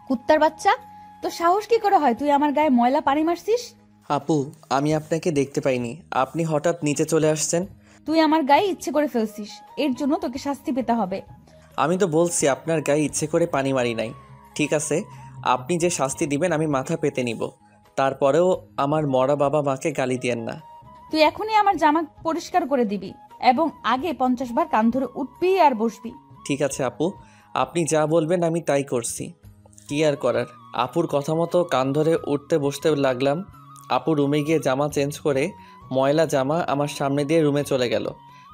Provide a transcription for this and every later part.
কুত্তার বাচ্চা, তো সাহস কি করে হয় তুই আমার গায়ে ময়লা পানি মারছিস? আপু, আমি আপনাকে দেখতে পাইনি, আপনি হঠাৎ নিচে চলে আসছেন। তুই আমার গায়ে ইচ্ছে করে ফেলছিস, এর জন্য তোকে শাস্তি পেতে হবে। আমি তো বলছি আপনার গায়ে ইচ্ছে করে পানি মারি নাই। ঠিক আছে, আপনি যে শাস্তি দিবেন আমি মাথা পেতে নিব, তারপরেও আমার মরা বাবা মাকে গালি দিয়েন না। তুই এখনই আমার জামা পরিষ্কার করে দিবি এবং আগে 50 বার কান ধরে উঠবি আর বসবি। ঠিক আছে আপু, আপনি যা বলবেন আমি তাই করছি। কি আর করার, আপুর কথা মতো কান ধরে উঠতে বসতে লাগলাম। আপু রুমে গিয়ে জামা চেঞ্জ করে ময়লা জামা আমার সামনে দিয়ে রুমে চলে গেল।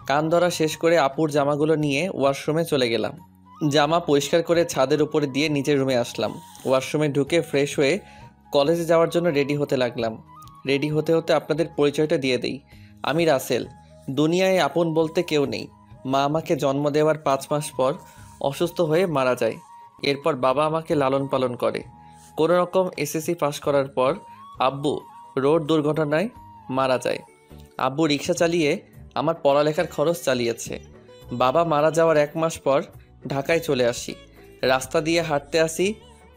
কান ধরা শেষ করে আপুর জামাগুলো নিয়ে ওয়াশরুমে চলে গেলাম। জামা পরিষ্কার করে ছাদের উপরে দিয়ে নিজের রুমে আসলাম। ওয়াশরুমে ঢুকে ফ্রেশ হয়ে কলেজে যাওয়ার জন্য রেডি হতে লাগলাম। রেডি হতে হতে আপনাদের পরিচয়টা দিয়ে দেই। আমি রাসেল। দুনিয়ায় আপন বলতে কেউ নেই। মা আমাকে জন্ম দেওয়ার 5 মাস পর অসুস্থ হয়ে মারা যায়। এরপর বাবা আমাকে লালন পালন করে। কোনো রকম এসএসসি পাস করার পর আব্বু রোড দুর্ঘটনায় মারা যায়। আব্বু রিক্সা চালিয়ে আমার পড়ালেখার খরচ চালিয়েছে। বাবা মারা যাওয়ার 1 মাস পর ঢাকায় চলে আসি। রাস্তা দিয়ে হাঁটতে আসি,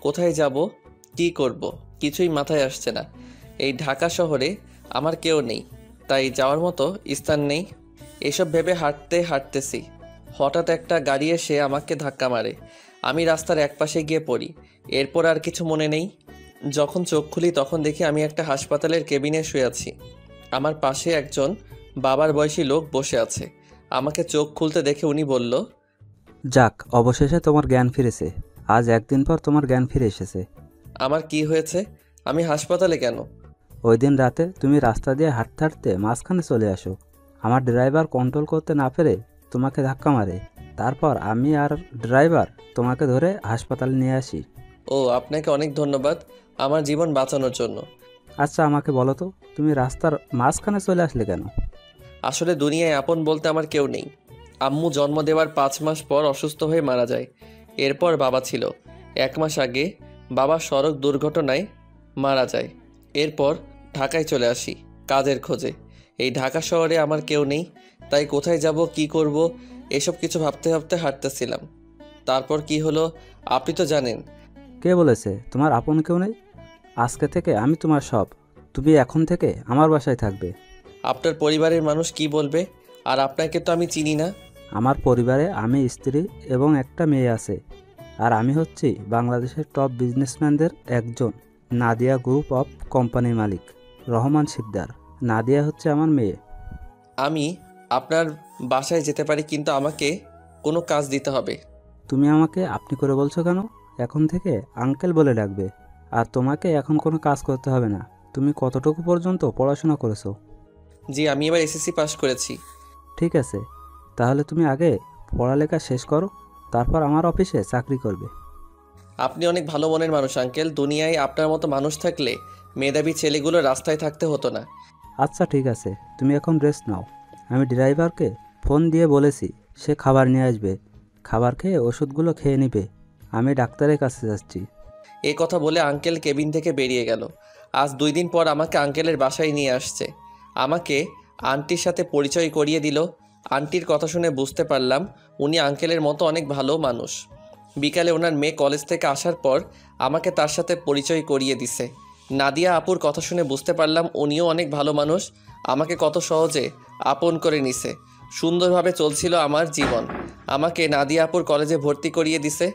কোথায় যাব, কি করব, কিছুই মাথায় আসছে না। এই ঢাকা শহরে আমার কেউ নেই, তাই যাওয়ার মতো স্থান নেই। এসব ভেবে হাঁটতে হাঁটতেছি, হঠাৎ একটা গাড়ি এসে আমাকে ধাক্কা মারে। আমি রাস্তার একপাশে গিয়ে পড়ি। এরপর আর কিছু মনে নেই। যখন চোখ খুলি তখন দেখি আমি একটা হাসপাতালের কেবিনে শুয়ে আছি। আমার পাশে একজন বাবার বয়সী লোক বসে আছে। আমাকে চোখ খুলতে দেখে উনি বলল, যাক, অবশেষে তোমার জ্ঞান ফিরেছে। আজ একদিন পর তোমার জ্ঞান ফিরে এসেছে। আমার কি হয়েছে? আমি হাসপাতালে কেন? ওই দিন রাতে তুমি রাস্তা দিয়ে হাঁটতে হাঁটতে মাঝখানে চলে আসো। আমার ড্রাইভার কন্ট্রোল করতে না পেরে তোমাকে ধাক্কা মারে। তারপর আমি আর ড্রাইভার তোমাকে ধরে হাসপাতালে নিয়ে আসি। ও, আপনাকে অনেক ধন্যবাদ আমার জীবন বাঁচানোর জন্য। আচ্ছা, আমাকে বলো তো, তুমি রাস্তার মাঝখানে চলে আসলে কেন? আসলে দুনিয়ায় আপন বলতে আমার কেউ নেই। আম্মু জন্ম দেওয়ার 5 মাস পর অসুস্থ হয়ে মারা যায়। এরপর বাবা ছিল। 1 মাস আগে বাবা সড়ক দুর্ঘটনায় মারা যায়। এরপর ঢাকায় চলে আসি কাজের খোঁজে। এই ঢাকা শহরে আমার কেউ নেই, তাই কোথায় যাব, কি করব, এসব কিছু ভাবতে ভাবতে হাঁটতেছিলাম। তারপর কি হলো আপনি তো জানেন। কে বলেছে তোমার আপন কেউ নেই? আজকে থেকে আমি তোমার সব। তুমি এখন থেকে আমার বাসায় থাকবে। আপনার পরিবারের মানুষ কি বলবে? আর আপনাকে তো আমি চিনি না। আমার পরিবারে আমি, স্ত্রী এবং একটা মেয়ে আছে। আর আমি হচ্ছি বাংলাদেশের টপ বিজনেসম্যানদের একজন, নাদিয়া গ্রুপ অফ কোম্পানির মালিক রহমান শিকদার। নাদিয়া হচ্ছে আমার মেয়ে। আমি আপনার বাসায় যেতে পারি, কিন্তু আমাকে কোনো কাজ দিতে হবে। তুমি আমাকে আপনি করে বলছো কেন? এখন থেকে আঙ্কেল বলে ডাকবে। আর তোমাকে এখন কোনো কাজ করতে হবে না। তুমি কতটুকু পর্যন্ত পড়াশোনা করেছো? জি, আমি এবার এসএসসি পাস করেছি। ঠিক আছে, তাহলে তুমি আগে পড়ালেখা শেষ করো, তারপর আমার অফিসে চাকরি করবে। আপনি অনেক ভালো মনের মানুষ আঙ্কেল। দুনিয়ায় আপনার মতো মানুষ থাকলে মেধাবী ছেলেগুলো রাস্তায় থাকতে হতো না। আচ্ছা ঠিক আছে, তুমি এখন রেস্ট নাও। আমি ড্রাইভারকে ফোন দিয়ে বলেছি, সে খাবার নিয়ে আসবে। খাবার খেয়ে ওষুধগুলো খেয়ে নিবে। আমি ডাক্তারের কাছে যাচ্ছি। এই কথা বলে আঙ্কেল কেবিন থেকে বেরিয়ে গেল। আজ 2 দিন পর আমাকে আঙ্কেলের বাসায় নিয়ে আসছে। আমাকে আন্টির সাথে পরিচয় করিয়ে দিল। আন্টির কথা শুনে বুঝতে পারলাম উনি আঙ্কেলের মতো অনেক ভালো মানুষ। বিকালে ওনার মেয়ে কলেজ থেকে আসার পর আমাকে তার সাথে পরিচয় করিয়ে দিছে। নাদিয়া আপুর কথা শুনে বুঝতে পারলাম উনিও অনেক ভালো মানুষ। আমাকে কত সহজে আপন করে নিছে। সুন্দরভাবে চলছিল আমার জীবন। আমাকে নাদিয়া আপুর কলেজে ভর্তি করিয়ে দিছে।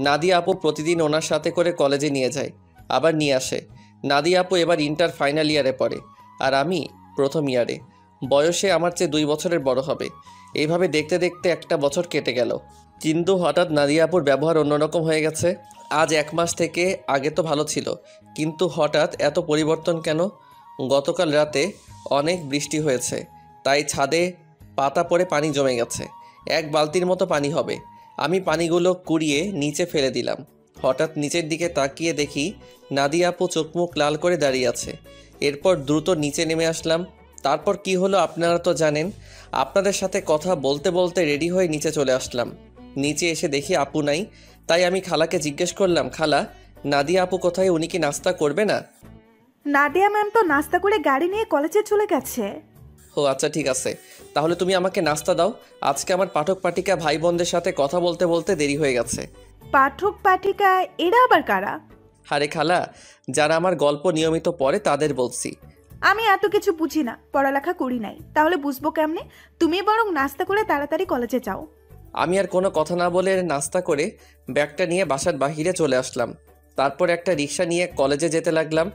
নাদিয়া আপু প্রতিদিন ওনার সাথে করে কলেজে নিয়ে যায়, আবার নিয়ে আসে। নাদিয়া আপু এবার ইন্টার ফাইনাল ইয়ারে পড়ে, আর আমি প্রথম ইয়ারে। বয়সে আমার চেয়ে 2 বছরের বড় হবে। এইভাবে দেখতে দেখতে একটা বছর কেটে গেল। কিন্তু হঠাৎ নাদিয়া আপুর ব্যবহার অন্যরকম হয়ে গেছে। আজ 1 মাস থেকে, আগে তো ভালো ছিল, কিন্তু হঠাৎ এত পরিবর্তন কেন? গতকাল রাতে অনেক বৃষ্টি হয়েছে, তাই ছাদে পাতা পড়ে পানি জমে গেছে। 1 বালতির মতো পানি হবে। আমি পানিগুলো কুড়িয়ে নিচে ফেলে দিলাম। হঠাৎ নিচের দিকে তাকিয়ে দেখি নাদিয়া আপু চোখ মুখ লাল করে দাঁড়িয়ে আছে। এরপর দ্রুত নিচে নেমে আসলাম। তারপর কি হলো আপনারা তো জানেন। আপনাদের সাথে কথা বলতে বলতে রেডি হয়ে নিচে চলে আসলাম। নিচে এসে দেখি আপু নাই, তাই আমি খালাকে জিজ্ঞেস করলাম, খালা, নাদিয়া আপু কোথায়? উনি কি নাস্তা করবে না? নাদিয়া ম্যাম তো নাস্তা করে গাড়ি নিয়ে কলেজে চলে গেছে। ও আচ্ছা, ঠিক আছে, তাহলে তুমি আমাকে নাস্তা দাও। আজকে আমার পাঠক পাঠিকা ভাই বোনদের সাথে কথা বলতে বলতে দেরি হয়ে গেছে। পাঠক পাঠিকা এরা আবার কারা? আরে খালা, যারা আমার গল্প নিয়মিত পড়ে তাদের বলছি। আমি এত কিছু বুঝি না, পড়ালেখা করি নাই, তাহলে বুঝবো কেমনে? তুমি বরং নাস্তা করে তাড়াতাড়ি কলেজে যাও। আমি আর কোনো কথা না বলে নাস্তা করে ব্যাগটা নিয়ে বাসার বাহিরে চলে আসলাম। তারপর একটা রিক্সা নিয়ে কলেজে যেতে লাগলাম।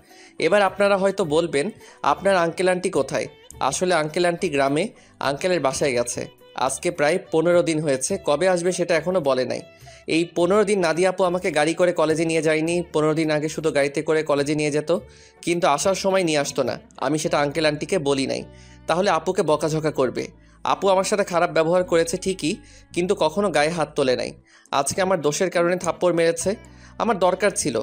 এবার আপনারা হয়তো বলবেন, আপনার আঙ্কেল আন্টি কোথায়? আসলে আঙ্কেল আন্টি গ্রামে আঙ্কেলের বাসায় গেছে। আজকে প্রায় 15 দিন হয়েছে, কবে আসবে সেটা এখনও বলে নাই। এই 15 দিন নাদিয়া আপু আমাকে গাড়ি করে কলেজে নিয়ে যায়নি। 15 দিন আগে শুধু গাড়িতে করে কলেজে নিয়ে যেত, কিন্তু আসার সময় নিয়ে আসতো না। আমি সেটা আঙ্কেল আন্টিকে বলি নাই, তাহলে আপুকে বকাঝকা করবে। আপু আমার সাথে খারাপ ব্যবহার করেছে ঠিকই, কিন্তু কখনো গায়ে হাত তোলে নাই। আজকে আমার দোষের কারণে থাপ্পড় মেরেছে। আমার দরকার ছিল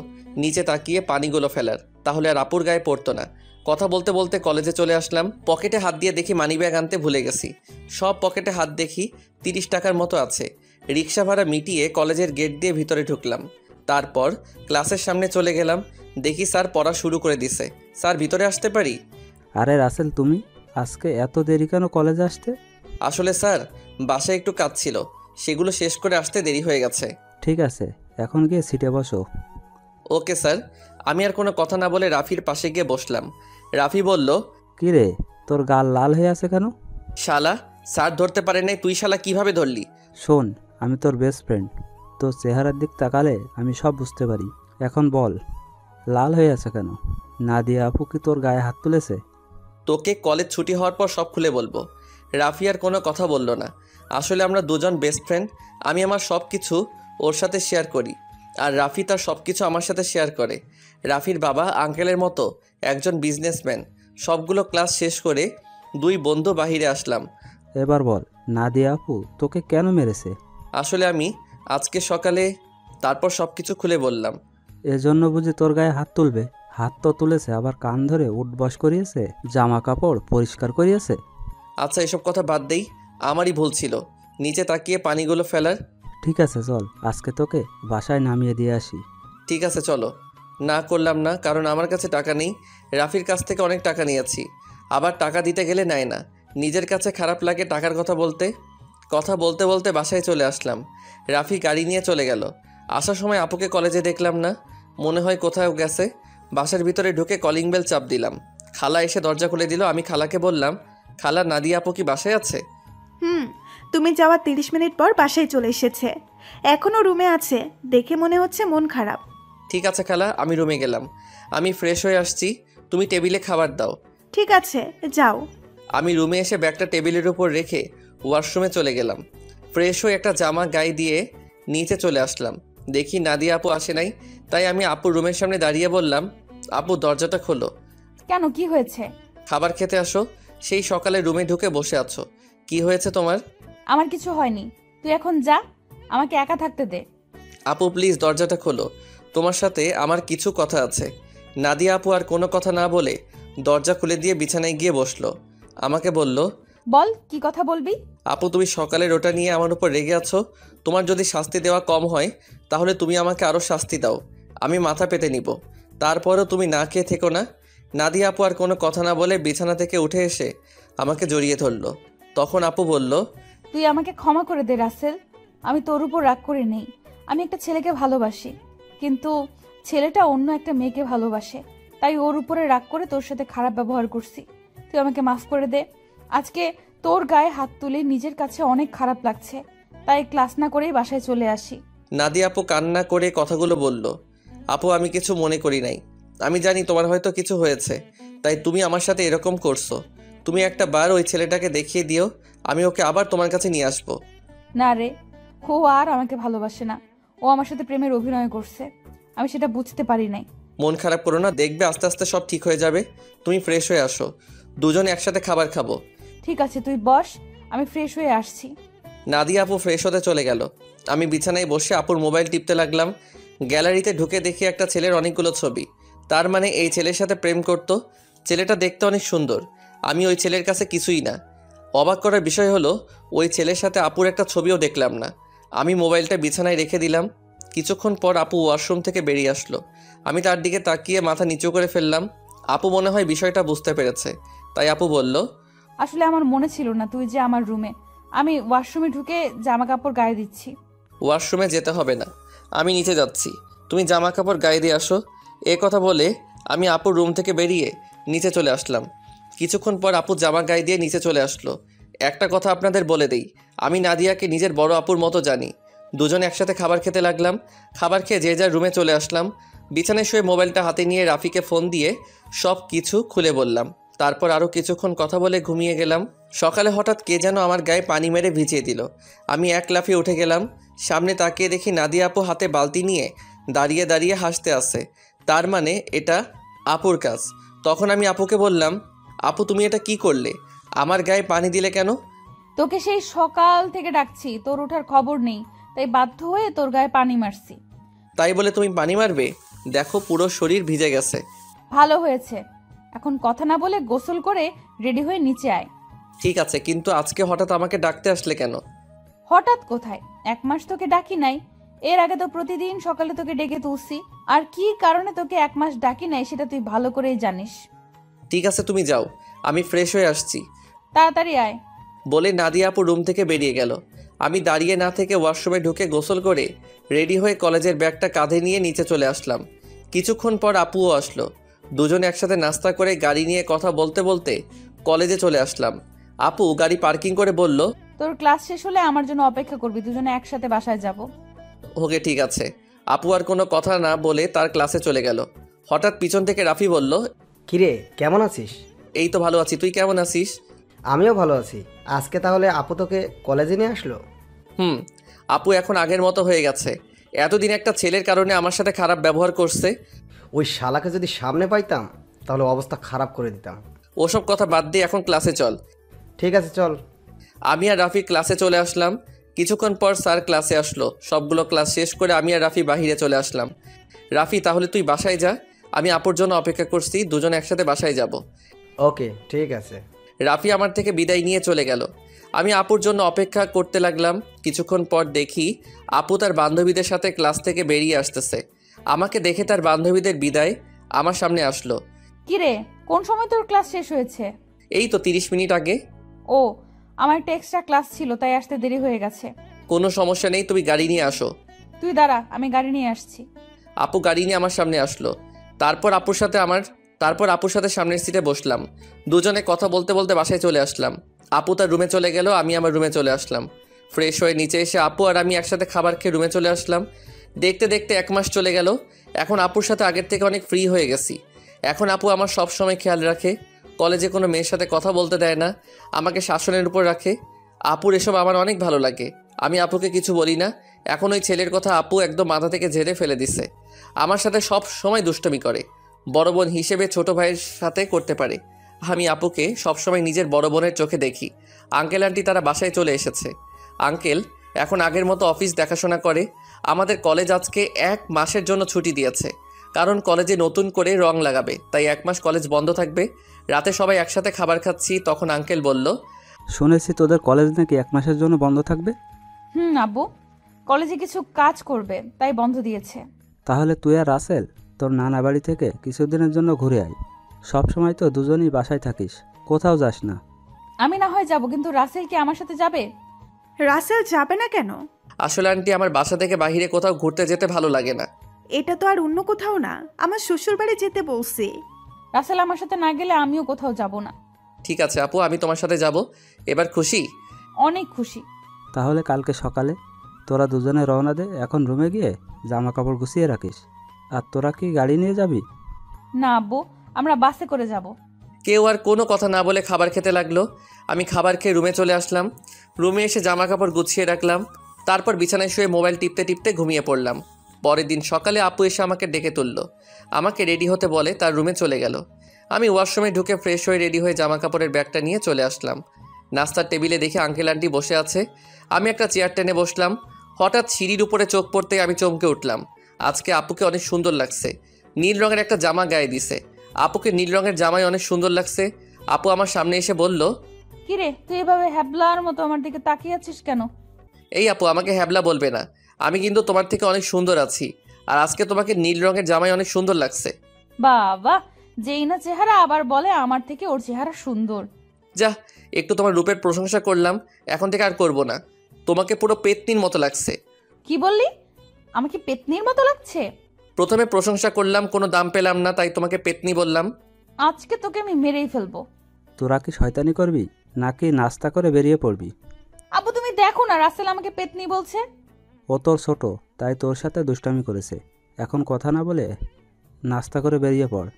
নিচে তাকিয়ে পানিগুলো ফেলার, তাহলে আর আপুর গায়ে পড়তো না। কথা বলতে বলতে কলেজে চলে আসলাম। পকেটে হাত দিয়ে দেখি মানিব্যাগ আনতে ভুলে গেছি। সব পকেটে হাত দেখি 30 টাকার মতো আছে। রিক্সা ভাড়া মিটিয়ে কলেজের গেট দিয়ে ভিতরে ঢুকলাম। তারপর ক্লাসের সামনে চলে গেলাম। দেখি স্যার পড়া শুরু করে দিছে। স্যার, ভিতরে আসতে পারি? আরে রাসেল, তুমি আজকে এত দেরি কেন কলেজে আসতে? আসলে স্যার, বাসায় একটু কাজ ছিল, সেগুলো শেষ করে আসতে দেরি হয়ে গেছে। ঠিক আছে, এখন গিয়ে সিটে বসো। Okay sir. আমি আর কোনো কথা না বলে রাফির পাশে গিয়ে বসলাম। রাফি বলল, কি রে, তোর গাল লাল হয়ে আছে কেন? শালা, স্যার ধরতে পারে নাই, তুই শালা কিভাবে ধরলি? শোন, আমি তোর বেস্ট ফ্রেন্ড, তোর চেহারার দিক তাকালে আমি সব বুঝতে পারি। এখন বল, লাল হয়ে আছে কেন? নাদিয়া আপু কি তোর গায়ে হাত তুলেছে? তোকে কলেজ ছুটি হওয়ার পর সব খুলে বলবো। রাফি আর কোনো কথা বলল না। আসলে আমরা দুজন বেস্ট ফ্রেন্ড। আমি আমার সব কিছু ওর সাথে শেয়ার করি, আর রাফি তার সব কিছু আমার সাথে শেয়ার করে। রাফির বাবা আঙ্কেলের মতো একজন বিজনেসম্যান। সবগুলো ক্লাস শেষ করে দুই বন্ধু বাহিরে আসলাম। এবার বল, নাদিয়া আপু তোকে কেন মেরেছে? আসলে আমি আজকে সকালে, তারপর সব কিছু খুলে বললাম। এজন্য বুঝি তোর গায়ে হাত তুলবে? হাত তো তুলেছে, আবার কান ধরে উঠবস করিয়েছে, জামা কাপড় পরিষ্কার করিয়েছে। আচ্ছা, এসব কথা বাদ দেই, আমারই ভুল ছিল নিচে তাকিয়ে পানিগুলো ফেলার। ঠিক আছে চল, আজকে তোকে বাসায় নামিয়ে দিয়ে আসি। ঠিক আছে চলো। না করলাম না, কারণ আমার কাছে টাকা নেই। রাফির কাছ থেকে অনেক টাকা নিয়েছি, আবার টাকা দিতে গেলে নেয় না। নিজের কাছে খারাপ লাগে টাকার কথা বলতে। কথা বলতে বলতে বাসায় চলে আসলাম। রাফি গাড়ি নিয়ে চলে গেল। আসার সময় আপুকে কলেজে দেখলাম না, মনে হয় কোথাও গেছে। বাসার ভিতরে ঢুকে কলিং বেল চাপ দিলাম। খালা এসে দরজা খুলে দিল। আমি খালাকে বললাম, খালা, নাদিয়া আপু কি বাসায় আছে? তুমি যাওয়ার 30 মিনিট পর বাসায় চলে এসেছে, এখনো রুমে আছে, দেখে মনে হচ্ছে মন খারাপ। ঠিক আছে খালা, আমি রুমে গেলাম। আমি ফ্রেশ হয়ে আসছি, তুমি টেবিলে খাবার দাও। ঠিক আছে, যাও। আমি রুমে এসে ব্যাগটা টেবিলের উপর রেখে ওয়াশরুমে চলে গেলাম। ফ্রেশ হয়ে একটা জামা গায়ে দিয়ে নিচে চলে আসলাম। দেখি নাদিয়া আপু আসে নাই, তাই আমি আপুর রুমের সামনে দাঁড়িয়ে বললাম, আপু দরজাটা খোলো। কেন, কি হয়েছে? খাবার খেতে আসো, সেই সকালে রুমে ঢুকে বসে আছো। কি হয়েছে তোমার? আমার কিছু হয়নি, তুই এখন যা, আমাকে একা থাকতে দে। আপু প্লিজ দরজাটা খোলো, তোমার সাথে আমার কিছু কথা আছে। নাদিয়া আপু আর কোনো কথা না বলে দরজা খুলে দিয়ে বিছানায় গিয়ে বসলো। আমাকে বলল, বল, কি কথা বলবি? আপু তুমি সকালে ওটা নিয়ে আমার উপর রেগে আছো। তোমার যদি শাস্তি দেওয়া কম হয় তাহলে তুমি আমাকে আরও শাস্তি দাও, আমি মাথা পেতে নিব। তারপরও তুমি না খেয়ে থেকো না। নাদিয়া আপু আর কোনো কথা না বলে বিছানা থেকে উঠে এসে আমাকে জড়িয়ে ধরলো। তখন আপু বলল, তুই আমাকে ক্ষমা করে দে রাসেল, আমি তোর উপর রাগ করে নেই। আমি একটা ছেলেকে ভালোবাসি, কিন্তু ছেলেটা অন্য একটা মেয়েকে ভালোবাসে, তাই ওর উপরে রাগ করে তোর সাথে খারাপ ব্যবহার করছি। তুই আমাকে মাফ করে দে। আজকে তোর গায়ে হাত তুলে নিজের কাছে অনেক খারাপ লাগছে, তাই ক্লাস না করেই বাসায় চলে আসি। নাদিয়া আপু কান্না করে কথাগুলো বলল। আপু আমি কিছু মনে করি নাই, আমি জানি তোমার হয়তো কিছু হয়েছে, তাই তুমি আমার সাথে এরকম করছো। তুমি একটা বার ওই ছেলেটাকে দেখিয়ে দিও, আমি ওকে আবার তোমার কাছে নিয়ে আসবো। না রে, ও আর আমাকে ভালোবাসে না, ও আমার সাথে প্রেমের অভিনয় করছে, আমি সেটা বুঝতে পারি নাই। মন খারাপ করো না, দেখবে আস্তে আস্তে সব ঠিক হয়ে যাবে। তুমি ফ্রেশ হয়ে আসো, দুজনে একসাথে খাবার খাবো। ঠিক আছে, তুই বস, আমি ফ্রেশ হয়ে আসছি। নাদিয়া আপু ফ্রেশ হতে চলে গেল। আমি বিছানায় বসে আপুর মোবাইল টিপতে লাগলাম। গ্যালারিতে ঢুকে দেখি একটা ছেলের অনেকগুলো ছবি। তার মানে এই ছেলের সাথে প্রেম করতো। ছেলেটা দেখতে অনেক সুন্দর, আমি ওই ছেলের কাছে কিছুই না। অবাক করার বিষয় হলো, ওই ছেলের সাথে আপুর একটা ছবিও দেখলাম না। আমি মোবাইলটা বিছানায় রেখে দিলাম। কিছুক্ষণ পর আপু ওয়াশরুম থেকে বেরিয়ে আসলো। আমি তার দিকে তাকিয়ে মাথা নিচু করে ফেললাম। আপু মনে হয় বিষয়টা বুঝতে পেরেছে, তাই আপু বলল, আসলে আমার মনে ছিল না তুই যে আমার রুমে, আমি ওয়াশরুমে ঢুকে জামা কাপড় গায়ে দিচ্ছি। ওয়াশরুমে যেতে হবে না, আমি নিচে যাচ্ছি, তুমি জামা কাপড় গায়ে দিয়ে আসো। এ কথা বলে আমি আপুর রুম থেকে বেরিয়ে নিচে চলে আসলাম। কিছুক্ষণ পর আপু জামা গায়ে দিয়ে নিচে চলে আসলো। একটা কথা আপনাদের বলে দেই, আমি নাদিয়াকে নিজের বড় আপুর মতো জানি। দুজনে একসাথে খাবার খেতে লাগলাম। খাবার খেয়ে যে যার রুমে চলে আসলাম। বিছানায় শুয়ে মোবাইলটা হাতে নিয়ে রাফিকে ফোন দিয়ে সব কিছু খুলে বললাম। তারপর আরও কিছুক্ষণ কথা বলে ঘুমিয়ে গেলাম। সকালে হঠাৎ কে যেন আমার গায়ে পানি মেরে ভিজিয়ে দিল। আমি এক লাফিয়ে উঠে গেলাম। সামনে তাকিয়ে দেখি নাদিয়া আপু হাতে বালতি নিয়ে দাঁড়িয়ে দাঁড়িয়ে হাসতে আসে। তার মানে এটা আপুর কাজ। তখন আমি আপুকে বললাম, আপু তুমি এটা কি করলে? আমার গায়ে পানি দিলে কেন? তোকে সেই সকাল থেকে ডাকছি, তোর ওঠার খবর নেই, তাই বাধ্য হয়ে তোর গায়ে পানি মারছি। তাই বলে তুমি পানি মারবে? দেখো পুরো শরীর ভিজে গেছে। ভালো হয়েছে, এখন কথা না বলে গোসল করে রেডি হয়ে নিচে আয়। ঠিক আছে, কিন্তু আজকে হঠাৎ আমাকে ডাকতে আসলে কেন? হঠাৎ কোথায়, 1 মাস তোকে ডাকি নাই। এর আগে তো প্রতিদিন সকালে তোকে ডেকে তুলছি। আর কি কারণে তোকে 1 মাস ডাকি নাই সেটা তুই ভালো করেই জানিস। ঠিক আছে তুমি যাও, আমি ফ্রেশ হয়ে আসছি। তাড়াতাড়ি আয়। বলে নাদিয়া আপু রুম থেকে বেরিয়ে গেল। আমি দাঁড়িয়ে না থেকে ওয়াশরুমে ঢুকে গোসল করে রেডি হয়ে কলেজের ব্যাগটা কাঁধে নিয়ে নিচে চলে আসলাম। কিছুক্ষণ পর আপুও আসলো। দুজনে একসাথে নাস্তা করে গাড়ি নিয়ে কথা বলতে বলতে কলেজে চলে আসলাম। আপু গাড়ি পার্কিং করে বলল, তোর ক্লাস শেষ হলে আমার জন্য অপেক্ষা করবি, দুজনে একসাথে বাসায় যাব। ওকে ঠিক আছে। আপু আর কোনো কথা না বলে তার ক্লাসে চলে গেল। হঠাৎ পিছন থেকে রাফি বলল, কিরে কেমন আছিস? এই তো ভালো আছি, তুই কেমন আছিস? আমিও ভালো আছি। আজকে তাহলে আপু তোকে কলেজে নিয়ে আসলো? আপু এখন আগের মতো হয়ে গেছে। এতদিন একটা ছেলের কারণে আমার সাথে খারাপ ব্যবহার করছে। ওই শালাকে যদি সামনে পাইতাম তাহলে অবস্থা খারাপ করে দিতাম। ওসব কথা বাদ দিয়ে এখন ক্লাসে চল। ঠিক আছে চল। আমি আর রাফি ক্লাসে চলে আসলাম। কিছুক্ষণ পর স্যার ক্লাসে আসলো। সবগুলো ক্লাস শেষ করে আমি আর রাফি বাহিরে চলে আসলাম। রাফি তাহলে তুই বাসায় যা, আমি আপুর জন্য অপেক্ষা করছি, দুজন একসাথে বাসায় যাব। ওকে ঠিক আছে। রাফি আমার থেকে বিদায় নিয়ে চলে গেল। আমি আপুর জন্য অপেক্ষা করতে লাগলাম। কিছুক্ষণ পর দেখি আপু তার বান্ধবীদের সাথে ক্লাস থেকে বেরিয়ে আসতেছে। আমাকে দেখে তার বান্ধবীদের বিদায় আমার সামনে আসলো। কিরে, কোন সময় তোর ক্লাস শেষ হয়েছে? এই তো 30 মিনিট আগে। ও, আমার একটা এক্সট্রা ক্লাস ছিল তাই আসতে দেরি হয়ে গেছে। কোনো সমস্যা নেই, তুমি গাড়ি নিয়ে আসো। তুই দাঁড়া, আমি গাড়ি নিয়ে আসছি। আপু গাড়ি নিয়ে আমার সামনে আসলো। তারপর আপুর সাথে সামনের সিটে বসলাম। দুজনে কথা বলতে বলতে বাসায় চলে আসলাম। আপু তার রুমে চলে গেল, আমি আমার রুমে চলে আসলাম। ফ্রেশ হয়ে নিচে এসে আপু আর আমি একসাথে খাবার খেয়ে রুমে চলে আসলাম। দেখতে দেখতে 1 মাস চলে গেল। এখন আপুর সাথে আগের থেকে অনেক ফ্রি হয়ে গেছি। এখন আপু আমার সব সময় খেয়াল রাখে। কলেজে কোনো মেয়ের সাথে কথা বলতে দেয় না, আমাকে শাসনের উপর রাখে। আপুর এসব আমার অনেক ভালো লাগে। আমি আপুকে কিছু বলি না। এখন ওই ছেলের কথা আপু একদম মাথা থেকে ঝেড়ে ফেলে দিছে। আমার সাথে সব সময় দুষ্টমি করে, বড় বোন হিসেবে ছোট ভাইয়ের সাথে করতে পারে। আমি আপুকে সবসময় নিজের বড় বোনের চোখে দেখি। আঙ্কেল আন্টি তারা বাসায় চলে এসেছে। আঙ্কেল এখন আগের মতো অফিস দেখাশোনা করে। আমাদের কলেজ আজকে 1 মাসের জন্য ছুটি দিয়েছে, কারণ কলেজে নতুন করে রং লাগাবে, তাই 1 মাস কলেজ বন্ধ থাকবে। রাতে সবাই একসাথে খাবার খাচ্ছি, তখন আঙ্কেল বলল, শুনেছি তোদের কলেজ নাকি 1 মাসের জন্য বন্ধ থাকবে। আব্বু কলেজে কিছু কাজ করবে তাই বন্ধ দিয়েছে। তাহলে তুই আর রাসেল তোর নানা বাড়ি থেকে কিছুদিনের জন্য ঘুরে আয়। সব সময় তো দুজনেই বাসায় থাকিস, কোথাও যাস না। আমি না হয় যাব, কিন্তু রাসেল কি আমার সাথে যাবে? রাসেল যাবে না কেন? আসলে আন্টি আমার বাসা থেকে বাইরে কোথাও ঘুরতে যেতে ভালো লাগে না। এটা তো আর অন্য কোথাও না, আমার শ্বশুর বাড়ি যেতে বলছি। রাসেল আমার সাথে না গেলে আমিও কোথাও যাব না। ঠিক আছে আপু, আমি তোমার সাথে যাব। এবার খুশি? অনেক খুশি। তাহলে কালকে সকালে তোরা দুজনে রওনা দে। এখন রুমে গিয়ে জামা কাপড় গুছিয়ে রাখিস। আর তোরা কি গাড়ি নিয়ে যাবি? না আব্বু, আমরা বাসে করে যাব। কেউ আর কোনো কথা না বলে খাবার খেতে লাগলো। আমি খাবার খেয়ে রুমে চলে আসলাম। রুমে এসে জামা কাপড় গুছিয়ে রাখলাম। তারপর বিছানায় শুয়ে মোবাইল টিপতে টিপতে ঘুমিয়ে পড়লাম। পরের দিন সকালে আপু এসে আমাকে ডেকে তুলল। আমাকে রেডি হতে বলে তার রুমে চলে গেল। আমি ওয়াশরুমে ঢুকে ফ্রেশ হয়ে রেডি হয়ে জামা কাপড়ের ব্যাগটা নিয়ে চলে আসলাম। নাস্তার টেবিলে দেখে আঙ্কেল আন্টি বসে আছে। আমি একটা চেয়ার টেনে বসলাম। হঠাৎ সিঁড়ির উপরে চোখ পড়তে আমি চমকে উঠলাম। আজকে আপুকে অনেক সুন্দর লাগছে। নীল রঙের একটা জামা গায়ে দিছে। আপুকে নীল রঙের জামাই অনেক সুন্দর লাগছে। আপু আমার সামনে এসে বলল, কিরে, তুই এভাবে হ্যাবলার মতো আমার দিকে তাকিয়ে আছিস কেন? এই আপু আমাকে হ্যাবলা বলবে না, আমি কিন্তু তোমার থেকে অনেক সুন্দর আছি। আর আজকে তোমাকে নীল রঙের জামাই অনেক সুন্দর লাগছে। বাবা, যেই না চেহারা আবার বলে আমার থেকে ওর চেহারা সুন্দর। যা, একটু তোমার রূপের প্রশংসা করলাম, এখন থেকে আর করব না। তোমাকে পুরো পেতনির মতো লাগছে। কি বললি? আমাকে পেতনির মতো লাগছে? প্রথমে প্রশংসা করলাম, কোনো দাম পেলাম না, তাই তোমাকে পেতনি বললাম। আজকে তোকে আমি মেরেই ফেলবো। তোরা কি শয়তানি করবি নাকি নাস্তা করে বেরিয়ে পড়বি? আব্বু তুমি দেখো না, রাসেল আমাকে পেতনি বলছে। ও তোর ছোট, তাই তোর সাথে দুষ্টামি করেছে। এখন কথা না বলে নাস্তা করে বেরিয়ে পড়।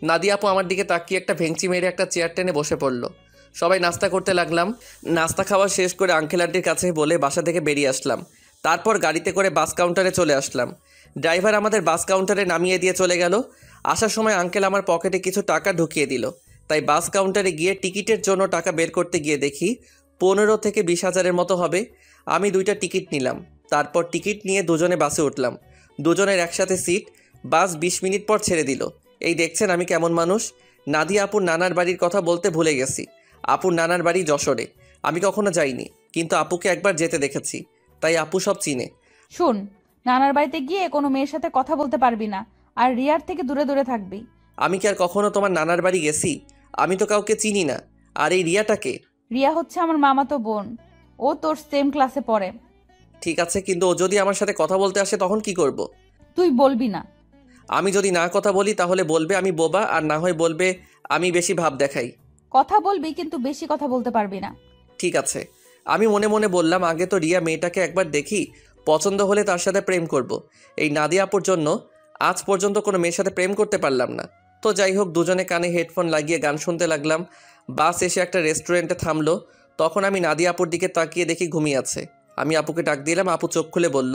নাদিয়া আপু আমার দিকে তাকিয়ে একটা ভেঙচি মেরে একটা চেয়ার টেনে বসে পড়লো। সবাই নাস্তা করতে লাগলাম। নাস্তা খাওয়া শেষ করে আঙ্কেল আন্টির কাছে বলে বাসা থেকে বেরিয়ে আসলাম। তারপর গাড়িতে করে বাস কাউন্টারে চলে আসলাম। ড্রাইভার আমাদের বাস কাউন্টারে নামিয়ে দিয়ে চলে গেল। আসার সময় আঙ্কেল আমার পকেটে কিছু টাকা ঢুকিয়ে দিল। তাই বাস কাউন্টারে গিয়ে টিকিটের জন্য টাকা বের করতে গিয়ে দেখি 15 থেকে 20,000-এর মতো হবে। আমি 2টা টিকিট নিলাম। তারপর টিকিট নিয়ে দুজনে বাসে উঠলাম। দুজনের একসাথে সিট। বাস 20 মিনিট পর ছেড়ে দিল। এই দেখছেন আমি কেমন মানুষ। নাদিয়া আপুর নানার বাড়ির কথা বলতে ভুলে গেছি। আপুর নানার বাড়ি যশোরে। আমি কখনো যাইনি, কিন্তু আপুকে একবার যেতে দেখেছি, তাই আপু সব চিনে। শোন, নানার বাড়িতে গিয়ে কোনো মেয়ের সাথে কথা বলতে পারবি না, আর রিয়ার থেকে দূরে দূরে থাকবি। আমি কি আর কখনো তোমার নানার বাড়ি গেছি? আমি তো কাউকে চিনি না। আর এই রিয়াটাকে? রিয়া হচ্ছে আমার মামাতো বোন, ও তোর সেম ক্লাসে পড়ে। ঠিক আছে, কিন্তু ও যদি আমার সাথে কথা বলতে আসে তখন কি করব? তুই বলবি না। আমি যদি না কথা বলি তাহলে বলবে আমি বোবা, আর না হয় বলবে আমি বেশি ভাব দেখাই। কথা বলবি, কিন্তু বেশি কথা বলতে পারবি না। ঠিক আছে। আমি মনে মনে বললাম, আগে তো রিয়া মেয়েটাকে একবার দেখি, পছন্দ হলে তার সাথে প্রেম করব। এই নাদিয়া আপুর জন্য আজ পর্যন্ত কোনো মেয়ের সাথে প্রেম করতে পারলাম না। তো যাই হোক, দুজনে কানে হেডফোন লাগিয়ে গান শুনতে লাগলাম। বাস এসে একটা রেস্টুরেন্টে থামলো। তখন আমি নাদিয়া আপুর দিকে তাকিয়ে দেখি ঘুমিয়ে আছে। আমি আপুকে ডাক দিলাম। আপু চোখ খুলে বলল,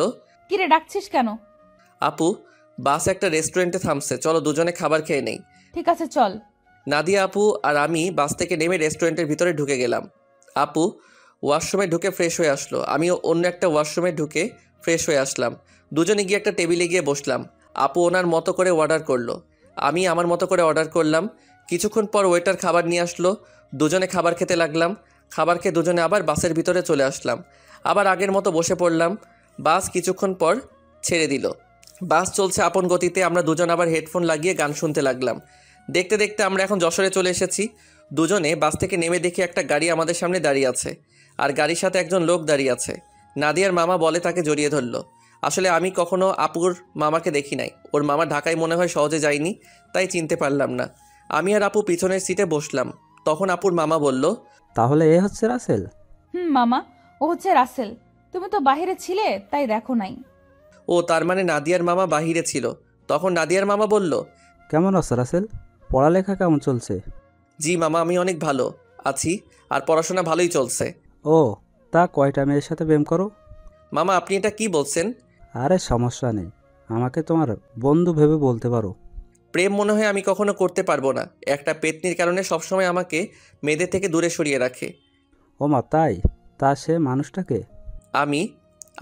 কিরে ডাকছিস কেন? আপু, বাস একটা রেস্টুরেন্টে থামছে, চলো দুজনে খাবার খেয়ে নেই। ঠিক আছে চল। নাদিয়া আপু আর আমি বাস থেকে নেমে রেস্টুরেন্টের ভিতরে ঢুকে গেলাম। আপু ওয়াশরুমে ঢুকে ফ্রেশ হয়ে আসলো। আমিও অন্য একটা ওয়াশরুমে ঢুকে ফ্রেশ হয়ে আসলাম। দুজনে গিয়ে একটা টেবিলে গিয়ে বসলাম। আপু ওনার মতো করে অর্ডার করলো, আমি আমার মতো করে অর্ডার করলাম। কিছুক্ষণ পর ওয়েটার খাবার নিয়ে আসলো। দুজনে খাবার খেতে লাগলাম। খাবার খেয়ে দুজনে আবার বাসের ভিতরে চলে আসলাম। আবার আগের মতো বসে পড়লাম। বাস কিছুক্ষণ পর ছেড়ে দিল। বাস চলছে আপন গতিতে। আমরা দুজন আবার হেডফোন লাগিয়ে গান শুনতে লাগলাম। দেখতে দেখতে আমরা এখন যশোরে চলে এসেছি। দুজনে বাস থেকে নেমে দেখি একটা গাড়ি আমাদের সামনে দাঁড়িয়ে আছে, আর গাড়ির সাথে একজন লোক দাঁড়িয়ে আছে। নাদিয়ার মামা বলে তাকে জড়িয়ে ধরলো। আসলে আমি কখনো আপুর মামাকে দেখি নাই। ওর মামা ঢাকায় মনে হয় সহজে যায়নি, তাই চিনতে পারলাম না। আমি আর আপু পিছনের সিটে বসলাম। তখন আপুর মামা বলল, তাহলে এ হচ্ছে রাসেল? মামা, ও হচ্ছে রাসেল। তুমি তো বাইরে ছিলে, তাই দেখো নাই। ও তার মানে নাদিয়ার মামা বাহিরে ছিল। তখন নাদিয়ার মামা বলল, কেমন আছো রাসেল? পড়ালেখা কেমন চলছে? জি মামা, আমি অনেক ভালো আছি, আর পড়াশোনা ভালোই চলছে। ও, তা কয়টা মেয়ের সাথে প্রেম করো? মামা আপনি এটা কি বলছেন? আরে সমস্যা নেই, আমাকে তোমার বন্ধু ভেবে বলতে পারো। প্রেম মনে হয় আমি কখনো করতে পারবো না। একটা পেতনির কারণে সবসময় আমাকে মেয়েদের থেকে দূরে সরিয়ে রাখে। ও মা, তাই? তা সে মানুষটাকে? আমি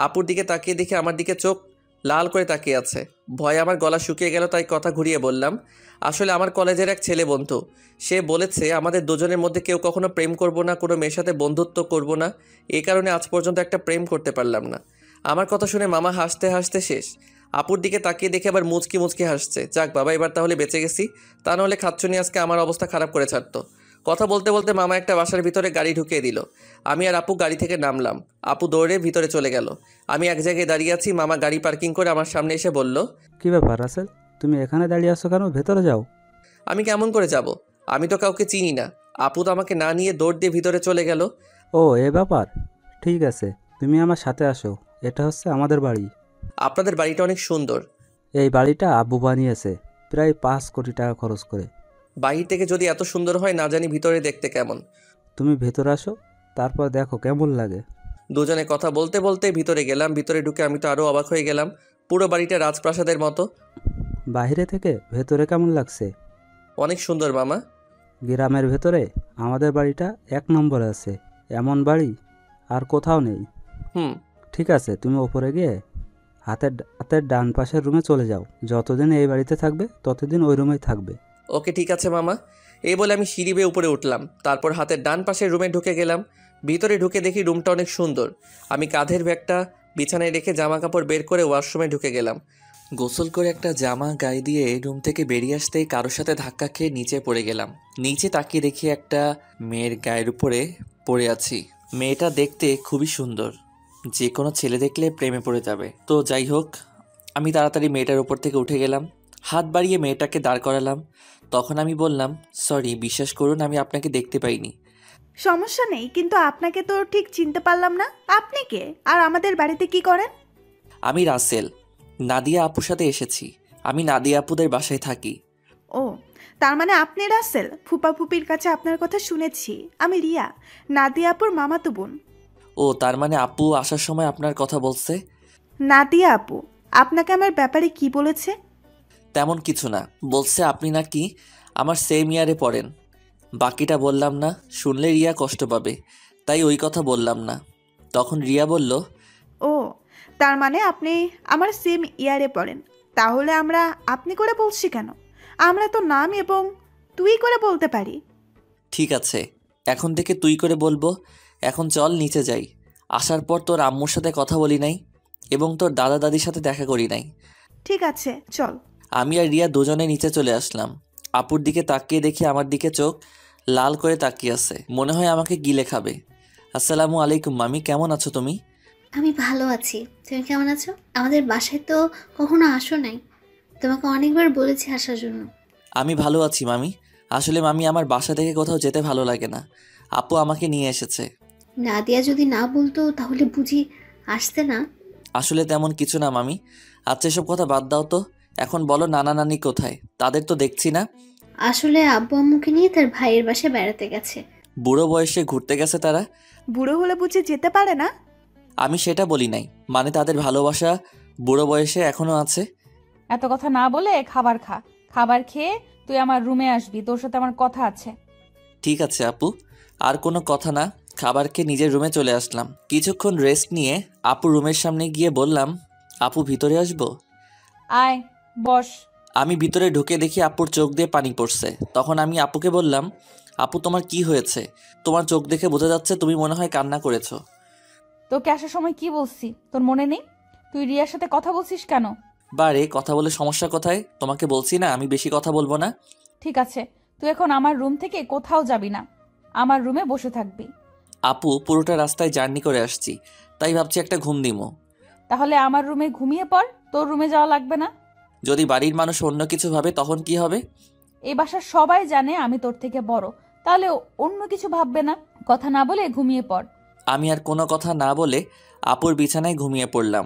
আপুর দিকে তাকিয়ে দেখি আমার দিকে চোখ লাল করে তাকিয়ে আছে। ভয়ে আমার গলা শুকিয়ে গেল, তাই কথা ঘুরিয়ে বললাম, আসলে আমার কলেজের এক ছেলে বন্ধু। সে বলেছে আমাদের দুজনের মধ্যে কেউ কখনো প্রেম করব না, কোনো মেয়ের সাথে বন্ধুত্ব করব না। এই কারণে আজ পর্যন্ত একটা প্রেম করতে পারলাম না। আমার কথা শুনে মামা হাসতে হাসতে শেষ। আপুর দিকে তাকিয়ে দেখে আবার মুচকি মুচকি হাসছে। যাক বাবা, এবার তাহলে বেঁচে গেছি। তা নাহলে খাচ্ছুনি আজকে আমার অবস্থা খারাপ করে ছাড়তো। কথা বলতে বলতে মামা একটা বাসার ভিতরে গাড়ি ঢুকিয়ে দিল। আমি আর আপু গাড়ি থেকে নামলাম। আপু দৌড়ে ভিতরে চলে গেল। আমি এক জায়গায় দাঁড়িয়ে আছি। মামা গাড়ি পার্কিং করে আমার সামনে এসে বলল, কি ব্যাপার রাসেল, তুমি এখানে দাঁড়িয়ে আছো কেন? ভেতরে যাও। আমি কেমন করে যাব? আমি তো কাউকে চিনি না। আপু তো আমাকে না নিয়ে দৌড় দিয়ে ভিতরে চলে গেল। ও, এ ব্যাপার। ঠিক আছে, তুমি আমার সাথে আসো। এটা হচ্ছে আমাদের বাড়ি। আপনাদের বাড়িটা অনেক সুন্দর। এই বাড়িটা আব্বু বানিয়েছে প্রায় 5 কোটি টাকা খরচ করে। বাহির থেকে যদি এত সুন্দর হয়, না জানি ভিতরে দেখতে কেমন। তুমি ভেতরে আসো, তারপর দেখো কেমন লাগে। দুজনে কথা বলতে বলতে ভিতরে গেলাম। ভিতরে ঢুকে আমি তো আরও অবাক হয়ে গেলাম। পুরো বাড়িটা রাজপ্রাসাদের মতো। বাইরে থেকে ভেতরে কেমন লাগছে? অনেক সুন্দর মামা। গ্রামের ভেতরে আমাদের বাড়িটা 1 নম্বরে আছে। এমন বাড়ি আর কোথাও নেই। হুম। ঠিক আছে, তুমি ওপরে গিয়ে হাতের ডান পাশের রুমে চলে যাও। যতদিন এই বাড়িতে থাকবে ততদিন ওই রুমেই থাকবে। ওকে ঠিক আছে মামা। এই বলে আমি সিঁড়ি বেয়ে উপরে উঠলাম। তারপর হাতের ডান পাশের রুমে ঢুকে গেলাম। ভিতরে ঢুকে দেখি রুমটা অনেক সুন্দর। আমি কাঁধের ব্যাগটা বিছানায় রেখে জামা কাপড় বের করে ওয়াশরুমে ঢুকে গেলাম। গোসল করে একটা জামা গায়ে দিয়ে রুম থেকে বেরিয়ে আসতেই কারোর সাথে ধাক্কা খেয়ে নিচে পড়ে গেলাম। নিচে তাকিয়ে দেখি একটা মেয়ের গায়ের উপরে পড়ে আছি। মেয়েটা দেখতে খুবই সুন্দর, যে কোনো ছেলে দেখলে প্রেমে পড়ে যাবে। তো যাই হোক, আমি তাড়াতাড়ি মেয়েটার উপর থেকে উঠে গেলাম, হাত বাড়িয়ে মেয়েটাকে দাঁড় করালাম। তখন আমি বললাম, সরি, বিশ্বাস করুন আমি আপনাকে দেখতে পাইনি। সমস্যা নেই, কিন্তু আপনাকে তো ঠিক চিনতে পারলাম না। আপনি কে, আর আমাদের বাড়িতে কি করেন? আমি রাসেল, নাদিয়া আপুর সাথে এসেছি। আমি নাদিয়া আপুদের বাসায় থাকি। ও, তার মানে আপনি রাসেল। ফুপা ফুপির কাছে আপনার কথা শুনেছি। আমি রিয়া, নাদিয়া আপুর মামাতো বোন। ও, তার মানে আপু আসার সময় আপনার কথা বলছে? নাদিয়া আপু আপনাকে আমার ব্যাপারে কি বলেছে? তেমন কিছু না, বলছে আপনি নাকি আমার সেম ইয়ারে পড়েন। বাকিটা বললাম না, শুনলে রিয়া কষ্ট পাবে, তাই ওই কথা বললাম না। তখন রিয়া বলল, ও, তার মানে আপনি আমার সেম ইয়ারে পড়েন। তাহলে আমরা আপনি করে বলছি কেন? আমরা তো নাম এবং তুই করে বলতে পারি। ঠিক আছে, এখন থেকে তুই করে বলবো। এখন চল নিচে যাই। আসার পর তোর আম্মুর সাথে কথা বলি নাই এবং তোর দাদা দাদির সাথে দেখা করি নাই। ঠিক আছে, চল। আমি আর রিয়া দুজনে নিচে চলে আসলাম। আপুর দিকে তাকিয়ে দেখি আমার দিকে চোখ লাল করে তাকিয়ে আছে, মনে হয় আমাকে গিলে খাবে। আসসালামু আলাইকুম মামি, কেমন আছো তুমি? আমি ভালো আছি, তুমি কেমন আছো? আমাদের বাসায় তো কখনো আসো নাই, তোমাকে অনেকবার বলেছি আসার জন্য। আমি ভালো আছি মামি। আসলে মামি আমার বাসা থেকে কোথাও যেতে ভালো লাগে না, আপু আমাকে নিয়ে এসেছে। নাদিয়া যদি না বলতো তাহলে বুঝি আসতে না? আসলে তেমন কিছু না মামি। আচ্ছা, এসব কথা বাদ দাও তো। এখন বলো, নানা নানি কোথায়? তাদের তো দেখছি না। আসলে আব্বু আম্মুকে নিয়ে তার ভাইয়ের বাসায় বেড়াতে গেছে। বুড়ো বয়সে ঘুরতে গেছে তারা? বুড়ো হলে বুঝি যেতে পারে না? আমি সেটা বলি নাই, মানে তাদের ভালোবাসা বুড়ো বয়সে এখনো আছে। এত কথা না বলে খাবার খা। খাবার খেয়ে তুই আমার রুমে আসবি, তোর সাথে আমার কথা আছে। ঠিক আছে আপু, আর কোনো কথা না। খাবার খেয়ে নিজের রুমে চলে আসলাম। কিছুক্ষণ রেস্ট নিয়ে আপু রুমের সামনে গিয়ে বললাম, আপু ভিতরে আসবো? আয়, বস। আমি ভিতরে ঢুকে দেখি আপুর চোখ দিয়ে পানি পড়ছে। তখন আমি আপুকে বললাম, আপু তোমার কি হয়েছে? তোমার চোখ দেখে বোঝা যাচ্ছে তুমি মনে হয় কান্না করেছো। তোকে আসার সময় কি বলছি তোর মনে নেই? তুই রিয়ার সাথে কথা বলছিস কেন? বারে, কথা বলে সমস্যা কোথায়? তোমাকে বলছি না আমি বেশি কথা বলবো না। ঠিক আছে, তুই এখন আমার রুম থেকে কোথাও যাবি না, আমার রুমে বসে থাকবি। আপু, পুরোটা রাস্তায় জার্নি করে আসছি, তাই ভাবছি একটা ঘুম দিমো। তাহলে আমার রুমে ঘুমিয়ে পড়, তোর রুমে যাওয়া লাগবে না। যদি বাড়ির মানুষ অন্য কিছু ভাবে তখন কি হবে? এই বাসার সবাই জানে আমি তোর থেকে বড়, তাহলে অন্য কিছু ভাববে না। কথা না বলে ঘুমিয়ে পড়। আমি আর কোনো কথা না বলে আপুর বিছানায় ঘুমিয়ে পড়লাম।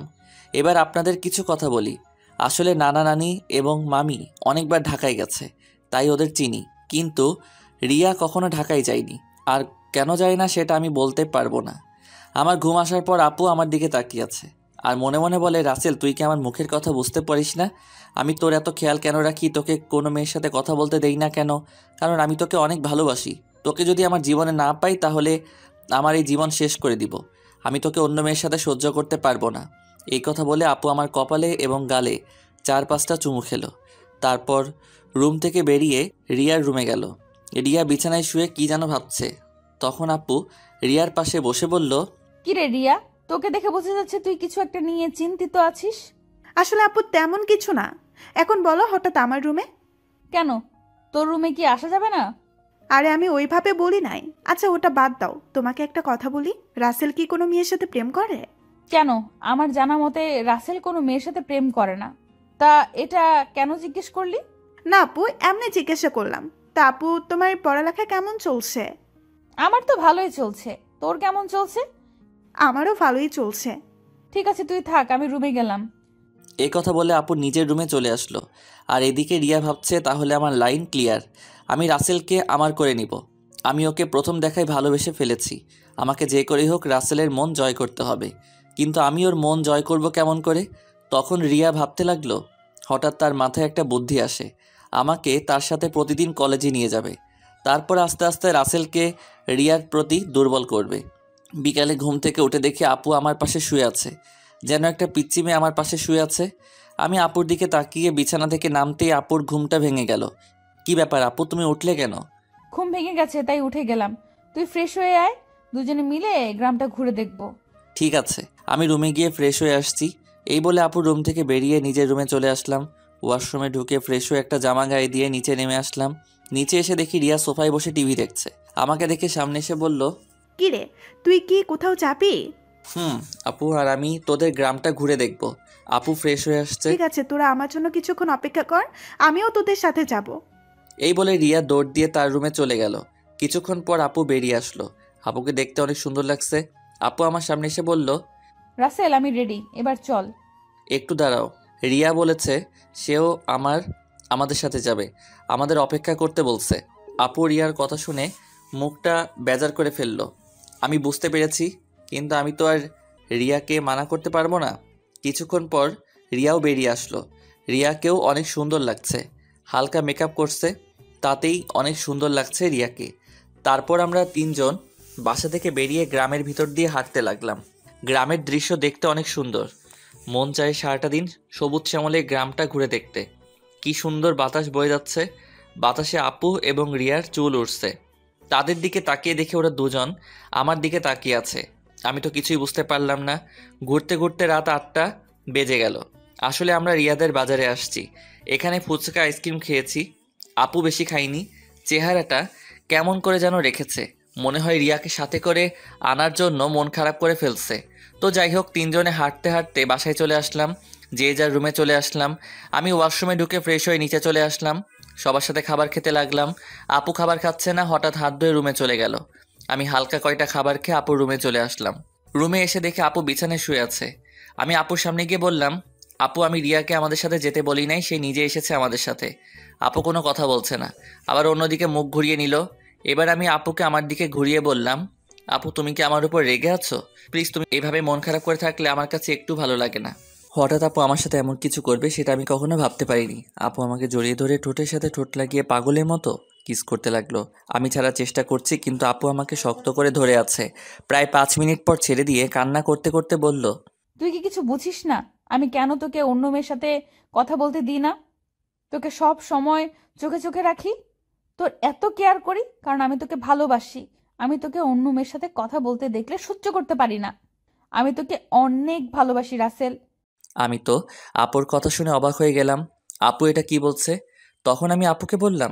এবার আপনাদের কিছু কথা বলি। আসলে নানা নানি এবং মামি অনেকবার ঢাকায় গেছে, তাই ওদের চিনি। কিন্তু রিয়া কখনো ঢাকায় যায়নি, আর কেন যায় না সেটা আমি বলতে পারবো না। আমার ঘুম আসার পর আপু আমার দিকে তাকিয়ে আছে আর মনে মনে বলে, রাসেল তুই কি আমার মুখের কথা বুঝতে পারিস না? আমি তোর এত খেয়াল কেন রাখি, তোকে কোনো মেয়ের সাথে কথা বলতে দেই না কেন? কারণ আমি তোকে অনেক ভালোবাসি। তোকে যদি আমার জীবনে না পাই তাহলে আমার এই জীবন শেষ করে দিব। আমি তোকে অন্য মেয়ের সাথে সহ্য করতে পারবো না। এই কথা বলে আপু আমার কপালে এবং গালে 4-5টা চুমু খেলো। তারপর রুম থেকে বেরিয়ে রিয়ার রুমে গেল। রিয়া বিছানায় শুয়ে কি যেন ভাবছে। তখন আপু রিয়ার পাশে বসে বলল, কিরে রিয়া, তোকে দেখে বোঝা যাচ্ছে তুই কিছু একটা নিয়ে চিন্তিত আছিস। আসলে আপু তেমন কিছু না। এখন বলো হঠাৎ আমার রুমে? কেন, তোর রুমে কি আসা যাবে না? আরে আমি ওইভাবে বলি নাই। আচ্ছা ওটা বাদ দাও, তোমাকে একটা কথা বলি। রাসেল কি কোনো মেয়ের সাথে প্রেম করে? কেন, আমার জানা মতে রাসেল কোনো মেয়ের সাথে প্রেম করে না। তা এটা কেন জিজ্ঞেস করলি? না আপু, এমনি জিজ্ঞাসা করলাম। তা আপু তোমার পড়ালেখা কেমন চলছে? আমার তো ভালোই চলছে, তোর কেমন চলছে? আমারও ভালোই চলছে। ঠিক আছে তুই থাক, আমি রুমে গেলাম। এই কথা বলে আপু নিজের রুমে চলে আসলো। আর এদিকে রিয়া ভাবছে, তাহলে আমার লাইন ক্লিয়ার। আমি রাসেলকে আমার করে নিব। আমি ওকে প্রথম দেখায় ভালোবেসে ফেলেছি। আমাকে যে করেই হোক রাসেলের মন জয় করতে হবে। কিন্তু আমি ওর মন জয় করব কেমন করে? তখন রিয়া ভাবতে লাগলো। হঠাৎ তার মাথায় একটা বুদ্ধি আসে, আমাকে তার সাথে প্রতিদিন কলেজে নিয়ে যাবে। তারপর আস্তে আস্তে রাসেলকে রিয়ার প্রতি দুর্বল করবে। বিকালে ঘুম থেকে উঠে দেখি আপু আমার পাশে শুয়ে আছে, যেন একটা পিচ্চি মেয়ে আমার পাশে শুয়ে আছে। আমি আপুর দিকে তাকিয়ে বিছানা থেকে নামতেই আপুর ঘুমটা ভেঙে গেল। কি ব্যাপার আপু, তুমি উঠলে কেন? ঘুম ভেঙে গেছে তাই উঠে গেলাম। তুই ফ্রেশ হয়ে আয়, দুজনে মিলে গ্রামটা ঘুরে দেখবো। ঠিক আছে। আমি রুমে গিয়ে ফ্রেশ হয়ে আসছি। এই বলে আপুর রুম থেকে বেরিয়ে নিজের রুমে চলে আসলাম। ওয়াশরুমে ঢুকে ফ্রেশ হয়ে একটা জামা গায়ে দিয়ে নিচে নেমে আসলাম। নিচে এসে দেখি রিয়া সোফায় বসে টিভি দেখছে। আমাকে দেখে সামনে এসে বলল, কি রে, তুই কি কোথাও যাবি? আপু, আর আমি তোদের গ্রামটা ঘুরে দেখব। আপু ফ্রেশ হয়ে আসছে। ঠিক আছে, তোরা আমার জন্য কিছুক্ষণ অপেক্ষা কর, আমিও তোদের সাথে যাব। এই বলে রিয়া দৌড় দিয়ে তার রুমে চলে গেল। কিছুক্ষণ পর আপু বেরিয়ে আসলো। আপুকে দেখতে অনেক সুন্দর লাগছে। আপু আমার সামনে এসে বলল, রাসেল আমি রেডি, এবার চল। একটু দাঁড়াও। রিয়া বলেছে সেও আমাদের সাথে যাবে, আমাদের অপেক্ষা করতে বলছে। আপু রিয়ার কথা শুনে মুখটা বেজার করে ফেললো। আমি বুঝতে পেরেছি, কিন্তু আমি তো আর রিয়াকে মানা করতে পারবো না। কিছুক্ষণ পর রিয়াও বেরিয়ে আসলো। রিয়াকেও অনেক সুন্দর লাগছে, হালকা মেকআপ করছে, তাতেই অনেক সুন্দর লাগছে রিয়াকে। তারপর আমরা তিনজন বাসা থেকে বেরিয়ে গ্রামের ভিতর দিয়ে হাঁটতে লাগলাম। গ্রামের দৃশ্য দেখতে অনেক সুন্দর, মন চায় সারাটা দিন সবুজ শ্যামলে গ্রামটা ঘুরে দেখতে। কি সুন্দর বাতাস বয়ে যাচ্ছে, বাতাসে আপু এবং রিয়ার চুল উঠছে। তাদের দিকে তাকিয়ে দেখে ওরা দুজন আমার দিকে তাকিয়ে আছে। আমি তো কিছুই বুঝতে পারলাম না। ঘুরতে ঘুরতে রাত 8টা বেজে গেল। আসলে আমরা রিয়াদের বাজারে আসছি, এখানে ফুচকা আইসক্রিম খেয়েছি। আপু বেশি খাইনি, চেহারাটা কেমন করে যেন রেখেছে, মনে হয় রিয়াকে সাথে করে আনার জন্য মন খারাপ করে ফেলছে। তো যাই হোক, তিনজনে হাঁটতে হাঁটতে বাসায় চলে আসলাম, যে যার রুমে চলে আসলাম। আমি ওয়াশরুমে ঢুকে ফ্রেশ হয়ে নিচে চলে আসলাম, সবার সাথে খাবার খেতে লাগলাম। আপু খাবার খাচ্ছে না, হঠাৎ হাত ধুয়ে রুমে চলে গেল। আমি হালকা কয়টা খাবার খেয়ে আপুর রুমে চলে আসলাম। রুমে এসে দেখে আপু বিছানায় শুয়ে আছে। আমি আপুর সামনে গিয়ে বললাম, আপু আমি রিয়াকে আমাদের সাথে যেতে বলি নাই, সে নিজে এসেছে আমাদের সাথে। আপু কোনো কথা বলছে না, আবার অন্যদিকে মুখ ঘুরিয়ে নিল। এবার আমি আপুকে আমার দিকে ঘুরিয়ে বললাম, আপু তুমি কি আমার উপর রেগে আছো? প্লিজ, তুমি এভাবে মন খারাপ করে থাকলে আমার কাছে একটু ভালো লাগে না। হঠাৎ আপু আমার সাথে এমন কিছু করবে সেটা আমি কখনো ভাবতে পারিনি। আপু আমাকে জড়িয়ে ধরে ঠোঁটের সাথে ঠোঁট লাগিয়ে পাগলের মতো কিস করতে লাগলো। আমি ছাড়ার চেষ্টা করছি, কিন্তু আপু আমাকে শক্ত করে ধরে আছে। প্রায় 5 মিনিট পর ছেড়ে দিয়ে কান্না করতে করতে বলল, তুই কি কিছু বুঝিস না আমি কেন তোকে অন্য মেয়ের সাথে কথা বলতে দিই না? তোকে সব সময় চোখে চোখে রাখি, তোর এত কেয়ার করি কারণ আমি তোকে ভালোবাসি। আমি তোকে অন্য মেয়ের সাথে কথা বলতে দেখলে সহ্য করতে পারি না। আমি তোকে অনেক ভালোবাসি রাসেল। আমি তো আপুর কথা শুনে অবাক হয়ে গেলাম। আপু এটা কি বলছে? তখন আমি আপুকে বললাম,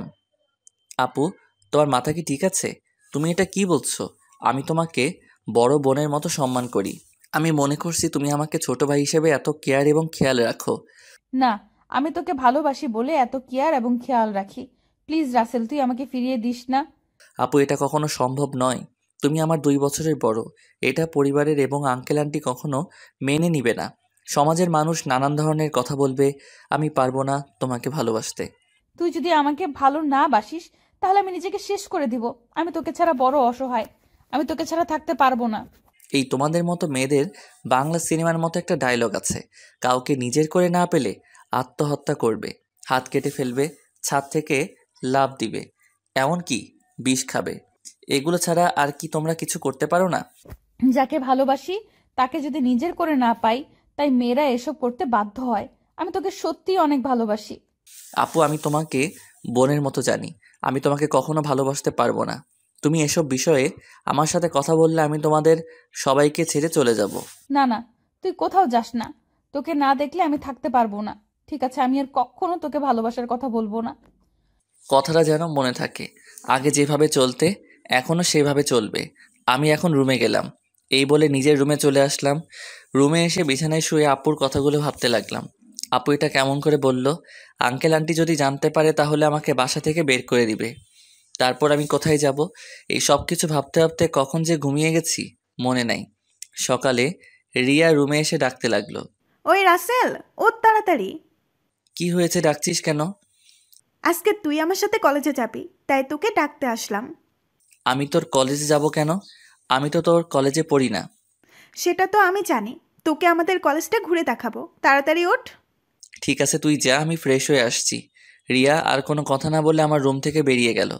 আপু তোমার মাথা কি ঠিক আছে? তুমি এটা কি বলছো? আমি তোমাকে বড় বোনের মতো সম্মান করি। আমি মনে করছি তুমি আমাকে ছোট ভাই হিসেবে এত কেয়ার এবং খেয়াল রাখো। না, আমি তোকে ভালোবাসি বলে এত কেয়ার এবং খেয়াল রাখি। প্লিজ রাসেল, তুই আমাকে ফিরিয়ে দিস না। আপু এটা কখনো সম্ভব নয়। তুমি আমার 2 বছরের বড়। এটা পরিবারের এবং আঙ্কেল আন্টি কখনো মেনে নিবে না। সমাজের মানুষ নানান ধরনের কথা বলবে। আমি পারবো না তোমাকে ভালোবাসতে। তুই যদি আমাকে ভালো না বাসিস তাহলে আমি নিজেকে শেষ করে দিব। আমি তোকে ছাড়া বড় অসহায়, আমি তোকে ছাড়া থাকতে পারবো না। এই তোমাদের মতো মেয়েদের বাংলা সিনেমার মতো একটা ডায়লগ আছে, কাউকে নিজের করে না পেলে আত্মহত্যা করবে, হাত কেটে ফেলবে, ছাদ থেকে লাফ দিবে, এমনকি বিষ খাবে। এগুলো ছাড়া আর কি তোমরা কিছু করতে পারো না? যাকে ভালোবাসি তাকে যদি নিজের করে না পাই, তাই মেয়েরা এসব করতে বাধ্য হয়। আমি তোকে সত্যিই অনেক ভালোবাসি। আপু আমি তোমাকে বোনের মতো জানি, আমি তোমাকে কখনো ভালোবাসতে পারবো না। তুমি এসব বিষয়ে আমার সাথে কথা বললে আমি তোমাদের সবাইকে ছেড়ে চলে যাব। না না, তুই কোথাও যাস না। তোকে না দেখলে আমি থাকতে পারবো না। ঠিক আছে, আমি আর কখনো তোকে ভালোবাসার কথা বলবো না। কথাটা যেন মনে থাকে, আগে যেভাবে চলতে এখনও সেভাবে চলবে। আমি এখন রুমে গেলাম। এই বলে নিজের রুমে চলে আসলাম। রুমে এসে বিছানায় শুয়ে আপুর কথাগুলো ভাবতে লাগলাম। আপু এটা কেমন করে বলল? আঙ্কেল আন্টি যদি জানতে পারে তাহলে আমাকে বাসা থেকে বের করে দিবে। তারপর আমি কোথায় যাব? এই সব কিছু ভাবতে ভাবতে কখন যে ঘুমিয়ে গেছি মনে নাই। সকালে রিয়া রুমে এসে ডাকতে লাগলো। ওই রাসেল, ওর তাড়াতাড়ি। কি হয়েছে, ডাকছিস কেন? আজকে তুই আমার সাথে কলেজে যাবি, তাই তোকে ডাকতে আসলাম। আমি তোর কলেজে যাব কেন? আমি তো তোর কলেজে পড়ি না। সেটা তো আমি জানি, তোকে আমাদের কলেজটা ঘুরে দেখাবো, তাড়াতাড়ি ওঠ। ঠিক আছে তুই যা, আমি ফ্রেশ হয়ে আসছি। রিয়া আর কোনো কথা না বলে আমার রুম থেকে বেরিয়ে গেল।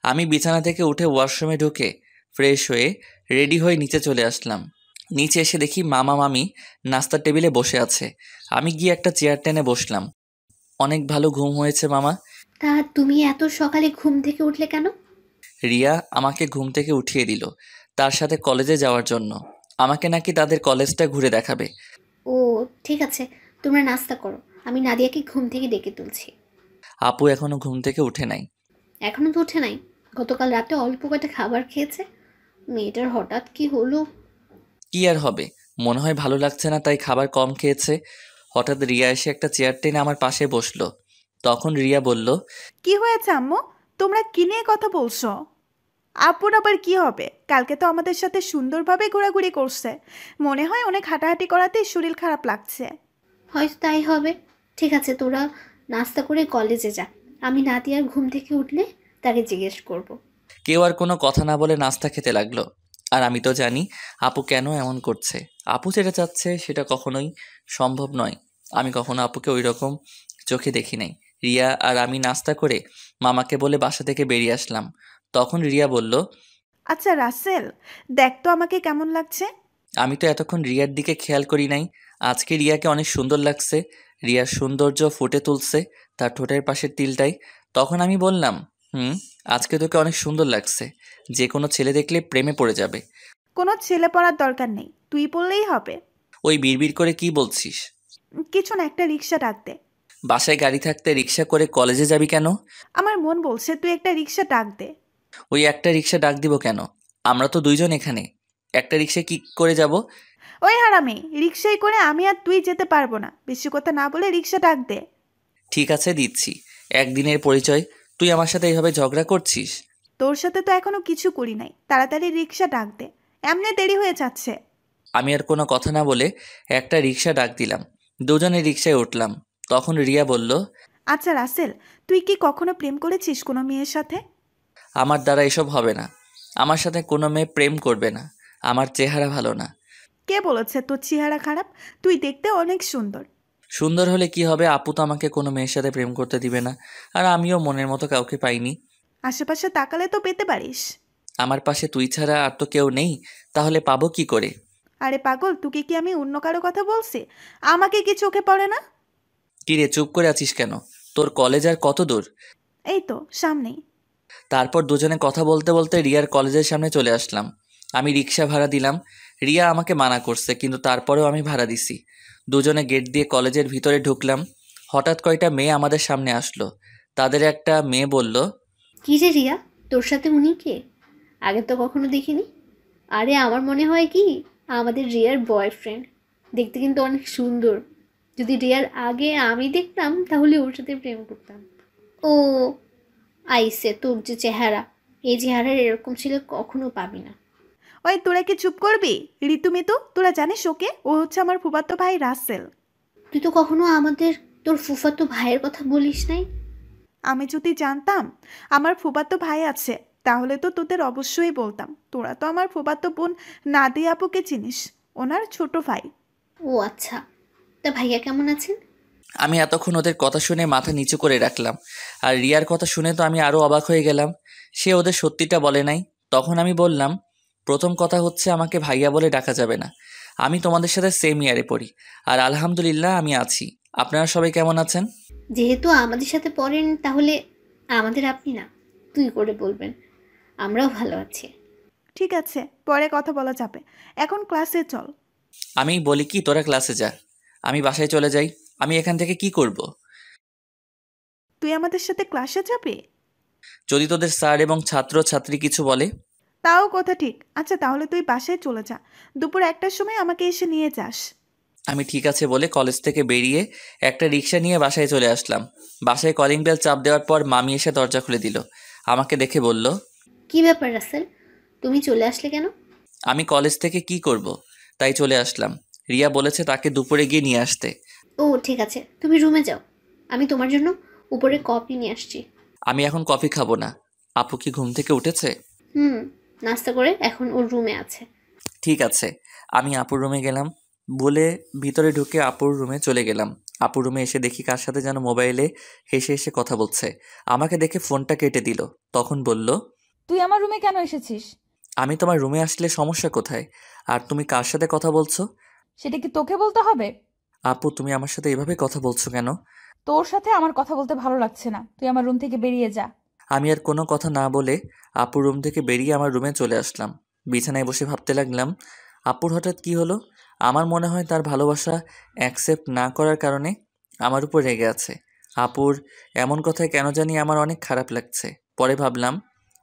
আমি বিছানা থেকে উঠে ওয়াশরুমে ঢুকে ফ্রেশ হয়ে রেডি হয়ে নিচে চলে আসলাম। নিচে এসে দেখি মামা মামি নাস্তার টেবিলে বসে আছে। আমি গিয়ে একটা চেয়ার টেনে বসলাম। অনেক ভালো ঘুম হয়েছে মামা। তা তুমি এত সকালে ঘুম থেকে উঠলে কেন? রিয়া আমাকে ঘুম থেকে উঠিয়ে দিল তার সাথে কলেজে যাওয়ার জন্য। আমাকে নাকি তাদের কলেজটা ঘুরে দেখাবে। ও ঠিক আছে, তোমরা নাস্তা করো, আমি নাদিয়াকে ঘুম থেকে ডেকে তুলছি। আপু এখনো ঘুম থেকে উঠে নাই। এখনো তো উঠে নাই? গতকাল রাতে অল্প কয়টা খাবার খেয়েছে। মেয়েটার হঠাৎ কি হলো? কি আর হবে, মনে হয় ভালো লাগছে না তাই খাবার কম খেয়েছে। হঠাৎ রিয়া এসে একটা চেয়ার টেনে আমার পাশে বসলো। তখন রিয়া বলল, কি হয়েছে আম্মু? তোমরা কি নিয়ে কথা বলছো? আপুর আবার কি হবে? কালকে তো আমাদের সাথে সুন্দরভাবে ঘোরাঘুরি করছে। মনে হয় অনেক হাঁটাহাঁটি করাতেই শরীর খারাপ লাগছে। হয়তো তাই হবে। ঠিক আছে, তোরা নাস্তা করে কলেজে যা। আমি নাদিয়ার ঘুম থেকে উঠলে তাকে জিজ্ঞেস করব। কেউ আর কোনো কথা না বলে নাস্তা খেতে লাগলো। আর আমি তো জানি আপু কেন এমন করছে। আপু যেটা চাচ্ছে সেটা কখনোই সম্ভব নয়। আমি কখনো আপুকে ওই রকম চোখে দেখি নাই। রিয়া আর আমি নাস্তা করে মামাকে বলে বাসা থেকে বেরিয়ে আসলাম। তখন রিয়া বলল, আচ্ছা রাসেল, দেখ তো আমাকে কেমন লাগছে। আমি তো এতক্ষণ রিয়ার দিকে খেয়াল করি নাই। আজকে রিয়াকে অনেক সুন্দর লাগছে। রিয়ার সৌন্দর্য ফুটে তুলছে তার ঠোঁটের পাশের তিলটাই। তখন আমি বললাম, আজকে তোকে অনেক সুন্দর লাগছে। যে কোনো ছেলে দেখলে প্রেমে পড়ে যাবে। কোনো ছেলে পড়ার দরকার নেই, তুই বললেই হবে। ওই বিড়বিড় করে কি বলছিস? কিছু না, একটা রিক্সা ডাক দে। বাসায় গাড়ি থাকতে রিক্সা করে কলেজে যাবি কেন? আমার মন বলছে তুই একটা রিক্সা ডাক দে। ওই একটা রিক্সা ডাক দিব কেন? আমরা তো দুইজন এখানে। একটা রিক্সায় কি করে যাব? ওই হারামি, রিক্সায় করে আমি আর তুই যেতে পারবো না। বেশি কথা না বলে রিক্সা ডাক দে। ঠিক আছে, দিচ্ছি। একদিনের পরিচয়, তুই আমার সাথে এইভাবে ঝগড়া করছিস? তোর সাথে তো এখনো কিছু করি নাই, তাড়াতাড়ি রিক্সা ডাক দে, এমনি দেরি হয়ে যাচ্ছে। আমি আর কোনো কথা না বলে একটা রিক্সা ডাক দিলাম। দুজনে রিক্সায় উঠলাম। তখন রিয়া বলল, আচ্ছা রাসেল, তুই কি কখনো প্রেম করেছিস কোনো মেয়ের সাথে? আমার দ্বারা এসব হবে না। আমার সাথে কোনো মেয়ে প্রেম করবে না। আমার চেহারা ভালো না। কে বলেছে তোর চেহারা খারাপ? তুই দেখতে অনেক সুন্দর। সুন্দর হলে কি হবে? আপু তো আমাকে কোনো মেয়ের সাথে প্রেম করতে দিবে না। আর আমিও মনের মতো কাউকে পাইনি। আশেপাশে তাকালে তো পেতে পারিস। আমার পাশে তুই ছাড়া আর তো কেউ নেই, তাহলে পাবো কি করে? আরে পাগল, তোকে কি আমি অন্য কারো কথা বলছি? আমাকে কি চোখে পড়ে না? কিরে, চুপ করে আছিস কেন? তোর কলেজ আর কত দূর? এই তো সামনেই। তারপর দুজনে কথা বলতে বলতে রিয়ার কলেজের সামনে চলে আসলাম। আমি রিক্সা ভাড়া দিলাম। রিয়া আমাকে মানা করছে, কিন্তু তারপরেও আমি ভাড়া দিছি। দুজনে গেট দিয়ে কলেজের ভিতরে ঢুকলাম। হঠাৎ কয়টা মেয়ে আমাদের সামনে আসলো। তাদের একটা মেয়ে বলল, কি রে রিয়া, তোর সাথে উনি কে? আগে তো কখনো দেখিনি। আরে আমার মনে হয় কি, আমাদের রিয়ার বয়ফ্রেন্ড। দেখতে কিন্তু অনেক সুন্দর। যদি রিয়ার আগে আমি দেখতাম তাহলে ওর সাথে প্রেম করতাম। ও আইসে, তোর যে চেহারা, এই চেহারার এরকম ছিল কখনো পাবি না। ওই তোরা কি চুপ করবি? ঋতুমিতু, তোরা জানিস ওকে? ও হচ্ছে আমার ফুফাতো ভাই রাসেল। তুই তো কখনো তোর ফুফাতো ভাইয়ের কথা বলিস নাই। আমি যদি জানতাম আমার ফুফাতো ভাই আছে তাহলে তো তোদের অবশ্যই বলতাম। তোরা তো আমার ফুফাতো বোন নাদিয়া আপুকে চিনিস, ওনার ছোট ভাই। ও আচ্ছা, তা ভাইয়া কেমন আছেন? আমি এতক্ষণ ওদের কথা শুনে মাথা নিচু করে রাখলাম। আর রিয়ার কথা শুনে তো আমি আরও অবাক হয়ে গেলাম। সে ওদের সত্যিটা বলে নাই। তখন আমি বললাম, প্রথম কথা হচ্ছে আমাকে ভাইয়া বলে ডাকা যাবে না। আমি তোমাদের সাথে সেম ইয়ারে পড়ি। আর আলহামদুলিল্লাহ আমি আছি। আপনারা সবাই কেমন আছেন? যেহেতু আমাদের সাথে পড়েন তাহলে আমাদের আপনি না, তুই করে বলবেন। আমরাও ভালো আছি। ঠিক আছে, পরে কথা বলা যাবে, এখন ক্লাসে চল। আমি বলি কি, তোরা ক্লাসে যা, আমি বাসায় চলে যাই। আমি এখান থেকে কি করব? তুই আমাদের সাথে ক্লাসে যাবি? যদি তোদের স্যার এবং ছাত্র ছাত্রী কিছু বলে? তাও কথা ঠিক। আচ্ছা তাহলে তুই বাসায় চলে যা, দুপুর 1টার সময় আমাকে এসে নিয়ে যাস। আমি ঠিক আছে বলে কলেজ থেকে বেরিয়ে একটা রিক্সা নিয়ে বাসায় চলে আসলাম। বাসায় কলিং বেল চাপ দেওয়ার পর মামি এসে দরজা খুলে দিল। আমাকে দেখে বলল, কি ব্যাপার রাসেল, তুমি চলে আসলে কেন? আমি কলেজ থেকে কি করব, তাই চলে আসলাম। রিয়া বলেছে তাকে দুপুরে গিয়ে নিয়ে আসতে। ও ঠিক আছে, তুমি রুমে যাও, আমি তোমার জন্য উপরে কফি নিয়ে আসছি। আমি এখন কফি খাবো না। আপু কি ঘুম থেকে উঠেছে? নাস্তা করে এখন ওর রুমে আছে। ঠিক আছে। আমি আপুর রুমে গেলাম বলে ভিতরে ঢুকে আপুর রুমে চলে গেলাম। আপুর রুমে এসে দেখি কার সাথে যেন মোবাইলে হেসে হেসে কথা বলছে। আমাকে দেখে ফোনটা কেটে দিল। তখন বলল, তুই আমার রুমে কেন এসেছিস? আমি তোমার রুমে আসলে সমস্যা কোথায়? আর তুমি কার সাথে কথা বলছো? সেটা কি তোকে বলতে হবে? আপু, তুমি আমার সাথে এভাবে কথা বলছো কেন? তোর সাথে আমার কথা বলতে ভালো লাগছে না, তুই আমার রুম থেকে বেরিয়ে যা। আমি আর কোনো কথা না বলে আপুর রুম থেকে বেরিয়ে আমার রুমে চলে আসলাম। বিছানায় বসে ভাবতে লাগলাম, আপুর হঠাৎ কি হলো? আমার মনে হয় তার ভালোবাসা অ্যাকসেপ্ট না করার কারণে আমার উপর রেগে আছে। আপুর এমন কথায় কেন জানি আমার অনেক খারাপ লাগছে। পরে ভাবলাম,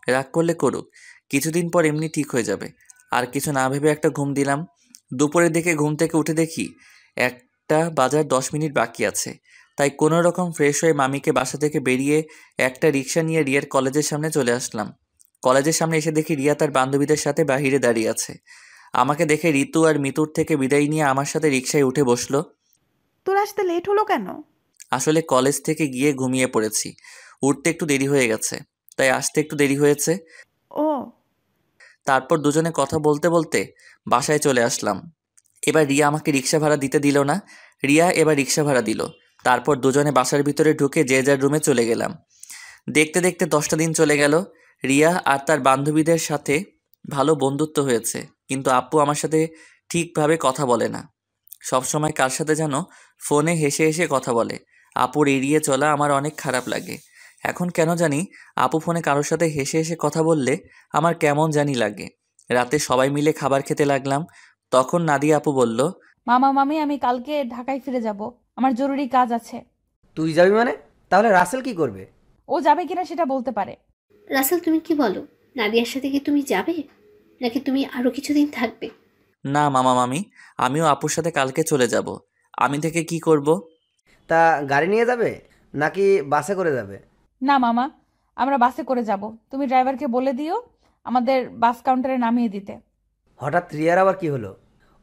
রাগ করলে করুক, কিছুদিন পর এমনি ঠিক হয়ে যাবে। আর কিছু না ভেবে একটা ঘুম দিলাম। দুপুরের দিকে ঘুম থেকে উঠে দেখি 1টা বাজার 10 মিনিট বাকি আছে, তাই কোনো রকম ফ্রেশ হয়ে মামিকে বাসা থেকে বেরিয়ে একটা রিক্সা নিয়ে রিয়ার কলেজের সামনে চলে আসলাম। কলেজের সামনে এসে দেখি রিয়া তার বান্ধবীদের সাথে বাহিরে দাঁড়িয়ে আছে। আমাকে দেখে ঋতু আর মিতুর থেকে বিদায় নিয়ে আমার সাথে রিক্সায় উঠে বসলো। তোর আসতে লেট হলো কেন? আসলে কলেজ থেকে গিয়ে ঘুমিয়ে পড়েছি, উঠতে একটু দেরি হয়ে গেছে, তাই আসতে একটু দেরি হয়েছে। ও, তারপর দুজনে কথা বলতে বলতে বাসায় চলে আসলাম। এবার রিয়া আমাকে রিক্সা ভাড়া দিতে দিল না, রিয়া এবার রিক্সা ভাড়া দিল। তারপর দুজনে বাসার ভিতরে ঢুকে যে যার রুমে চলে গেলাম। দেখতে দেখতে 10টা দিন চলে গেল। রিয়া আর তার বান্ধবীদের সাথে ভালো বন্ধুত্ব হয়েছে, কিন্তু আপু আমার সাথে ঠিকভাবে কথা বলে না। সবসময় কার সাথে যেন ফোনে হেসে হেসে কথা বলে। আপুর এড়িয়ে চলা আমার অনেক খারাপ লাগে। এখন কেন জানি আপু ফোনে কারোর সাথে হেসে হেসে কথা বললে আমার কেমন জানি লাগে। রাতে সবাই মিলে খাবার খেতে লাগলাম, তখন নাদিয়া আপু বলল, মামা মামি আমি কালকে ঢাকায় ফিরে যাব, আমার জরুরি কাজ আছে। তুই যাবি মানে? তাহলে রাসেল কি করবে? ও যাবে কিনা সেটা বলতে পারে। রাসেল তুমি কি বলো? নাদিয়ার সাথে কি তুমি যাবে, নাকি তুমি আরও কিছুদিন থাকবে? না মামা মামি, আমিও আপুর সাথে কালকে চলে যাব। আমি থেকে কি করব? তা গাড়ি নিয়ে যাবে নাকি বাসে করে যাবে? না মামা, আমরা বাসে করে যাব। তুমি ড্রাইভারকে বলে দিও আমাদের বাস কাউন্টারে নামিয়ে দিতে। হঠাৎ রিয়ার আবার কি হলো?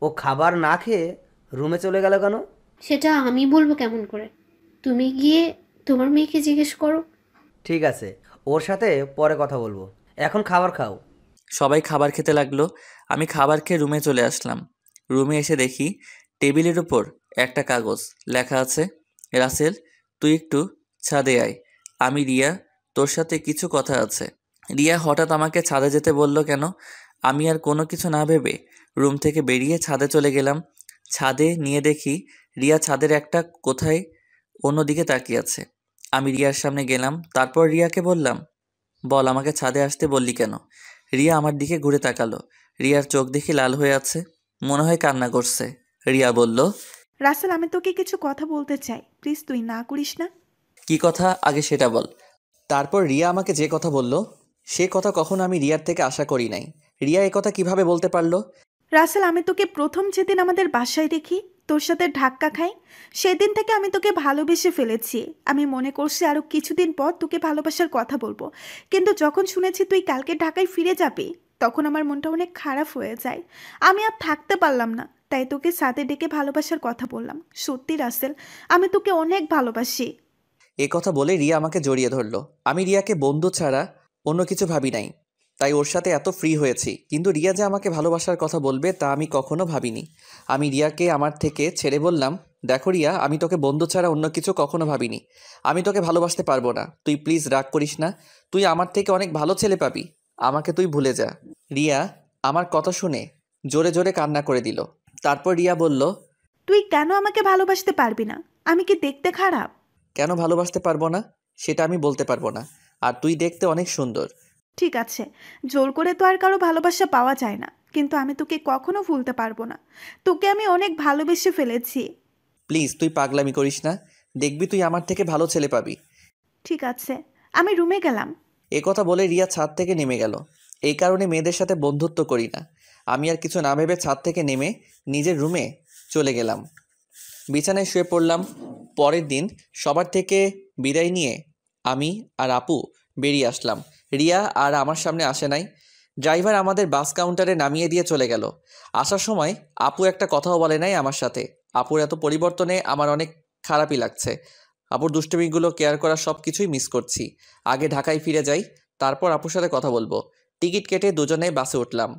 ও খাবার না খেয়ে রুমে চলে গেল কেন? সেটা আমি বলবো কেমন করে? তুমি গিয়ে তোমার মেয়েকে জিজ্ঞেস করো। ঠিক আছে, ওর সাথে পরে কথা বলবো, এখন খাবার খাও। সবাই খাবার খেতে লাগলো। আমি খাবার খেয়ে রুমে চলে আসলাম। রুমে এসে দেখি টেবিলের উপর একটা কাগজ, লেখা আছে, রাসেল তুই একটু ছাদে আয়, আমি রিয়া, তোর সাথে কিছু কথা আছে। রিয়া হঠাৎ আমাকে ছাদে যেতে বলল কেন? আমি আর কোনো কিছু না ভেবে রুম থেকে বেরিয়ে ছাদে চলে গেলাম। ছাদে নিয়ে দেখি রিয়া ছাদের একটা কোথায় অন্যদিকে তাকিয়ে আছে। আমি রিয়ার সামনে গেলাম, তারপর রিয়াকে বললাম, বল আমাকে ছাদে আসতে বললি কেন? রিয়া আমার দিকে ঘুরে তাকালো। রিয়ার চোখ দেখি লাল হয়ে আছে, মনে হয় কান্না করছে। রিয়া বলল, রাসেল আমি তোকে কিছু কথা বলতে চাই, প্লিজ তুই না করিস না। কি কথা আগে সেটা বল। তারপর রিয়া আমাকে যে কথা বলল, সে কথা কখনো আমি রিয়ার থেকে আশা করি নাই। রিয়া এ কথা কিভাবে বলতে পারলো? রাসেল আমি তোকে প্রথম যেদিন আমাদের বাসায় দেখি, তোর সাথে ধাক্কা খাই, সেদিন থেকে আমি তোকে ভালোবেসে ফেলেছি। আমি মনে করছি আরও কিছুদিন পর তোকে ভালোবাসার কথা বলবো, কিন্তু যখন শুনেছি তুই কালকে ঢাকায় ফিরে যাবি, তখন আমার মনটা অনেক খারাপ হয়ে যায়। আমি আর থাকতে পারলাম না, তাই তোকে সাথে ডেকে ভালোবাসার কথা বললাম। সত্যি রাসেল, আমি তোকে অনেক ভালোবাসি। এ কথা বলে রিয়া আমাকে জড়িয়ে ধরলো। আমি রিয়াকে বন্ধু ছাড়া অন্য কিছু ভাবি নাই, তাই ওর সাথে এত ফ্রি হয়েছি। কিন্তু রিয়া যে আমাকে ভালোবাসার কথা বলবে তা আমি কখনো ভাবিনি। আমি রিয়াকে আমার থেকে ছেড়ে বললাম, দেখো রিয়া, আমি তোকে বন্ধু ছাড়া অন্য কিছু কখনো ভাবিনি। আমি তোকে ভালোবাসতে পারবো না, তুই প্লিজ রাগ করিস না। তুই আমার থেকে অনেক ভালো ছেলে পাবি, আমাকে তুই ভুলে যা। রিয়া আমার কথা শুনে জোরে জোরে কান্না করে দিল। তারপর রিয়া বলল, তুই কেন আমাকে ভালোবাসতে পারবি না? আমি কি দেখতে খারাপ? কেন ভালোবাসতে পারবো না সেটা আমি বলতে পারবো না, আর তুই দেখতে অনেক সুন্দর। ঠিক আছে, জোর করে তো আর কারো ভালোবাসা পাওয়া যায় না, কিন্তু আমি তোকে কখনো ভুলতে পারবো না। তোকে আমি অনেক ভালোবেসে ফেলেছি। প্লিজ তুই পাগলামি করিস না, দেখবি তুই আমার থেকে ভালো ছেলে পাবি। ঠিক আছে, আমি রুমে গেলাম। এ কথা বলে রিয়া ছাদ থেকে নেমে গেল। এই কারণে মেয়েদের সাথে বন্ধুত্ব করি না। আমি আর কিছু না ভেবে ছাদ থেকে নেমে নিজের রুমে চলে গেলাম, বিছানায় শুয়ে পড়লাম। পরের দিন সবার থেকে বিদায় নিয়ে আমি আর আপু বেরিয়ে আসলাম। রিয়া আর আমার সামনে আসে নাই। ড্রাইভার আমাদের বাস কাউন্টারে নামিয়ে দিয়ে চলে গেল। আসার সময় আপু একটা কথাও বলে নাই আমার সাথে। আপুর এত পরিবর্তনে আমার অনেক খারাপই লাগছে। আপুর দুষ্টুমিগুলো কেয়ার করা সব কিছুই মিস করছি। আগে ঢাকায় ফিরে যাই, তারপর আপুর সাথে কথা বলবো। টিকিট কেটে দুজনে বাসে উঠলাম।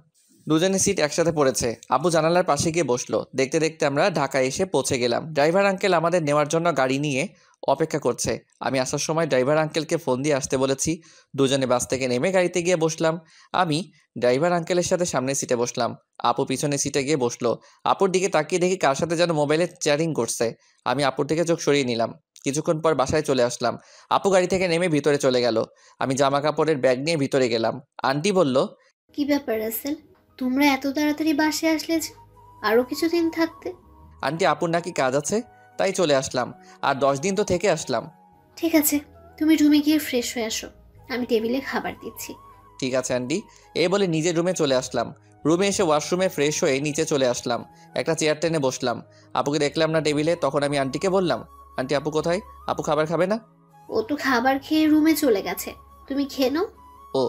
দুজনে সিট একসাথে পড়েছে। আপু জানালার পাশে গিয়ে বসলো। দেখতে দেখতে আমরা ঢাকায় এসে পৌঁছে গেলাম। ড্রাইভার আঙ্কেল আমাদের নেওয়ার জন্য গাড়ি নিয়ে অপেক্ষা করছে। আমি আসার সময় ড্রাইভার আঙ্কেলকে ফোন দিয়ে আসতে বলেছি। দুজনে বাস থেকে নেমে গাড়িতে গিয়ে বসলাম। আমি ড্রাইভার আঙ্কেলের সাথে সামনের সিটে বসলাম, আপু পিছনের সিটে গিয়ে বসলো। আপুর দিকে তাকিয়ে দেখি কার সাথে যেন মোবাইলে চ্যাটিং করছে। আমি আপুর থেকে চোখ সরিয়ে নিলাম। কিছুক্ষণ পর বাসায় চলে আসলাম। আপু গাড়ি থেকে নেমে ভিতরে চলে গেল। আমি জামা কাপড়ের ব্যাগ নিয়ে ভিতরে গেলাম। আন্টি বলল, কি ব্যাপার রাসেল, তোমরা এত তাড়াতাড়ি বাসে আসলে যে? আরও কিছুদিন থাকতে। আন্টি আপুর নাকি কাজ আছে, তাই চলে আসলাম। আর 10 দিন তো থেকে আসলাম। ঠিক আছে, তুমি রুমে গিয়ে ফ্রেশ হয়ে আসো, আমি টেবিলে খাবার দিচ্ছি। ঠিক আছে আন্টি, এই বলে নিজের রুমে চলে আসলাম। রুমে এসে ওয়াশরুমে ফ্রেশ হয়ে নিচে চলে আসলাম। একটা চেয়ার টেনে বসলাম। আপুকে দেখলাম না টেবিলে। তখন আমি আন্টিকে বললাম, আন্টি আপু কোথায়? আপু খাবার খাবে না? ও তো খাবার খেয়ে রুমে চলে গেছে, তুমি খেয়ে নাও। ও,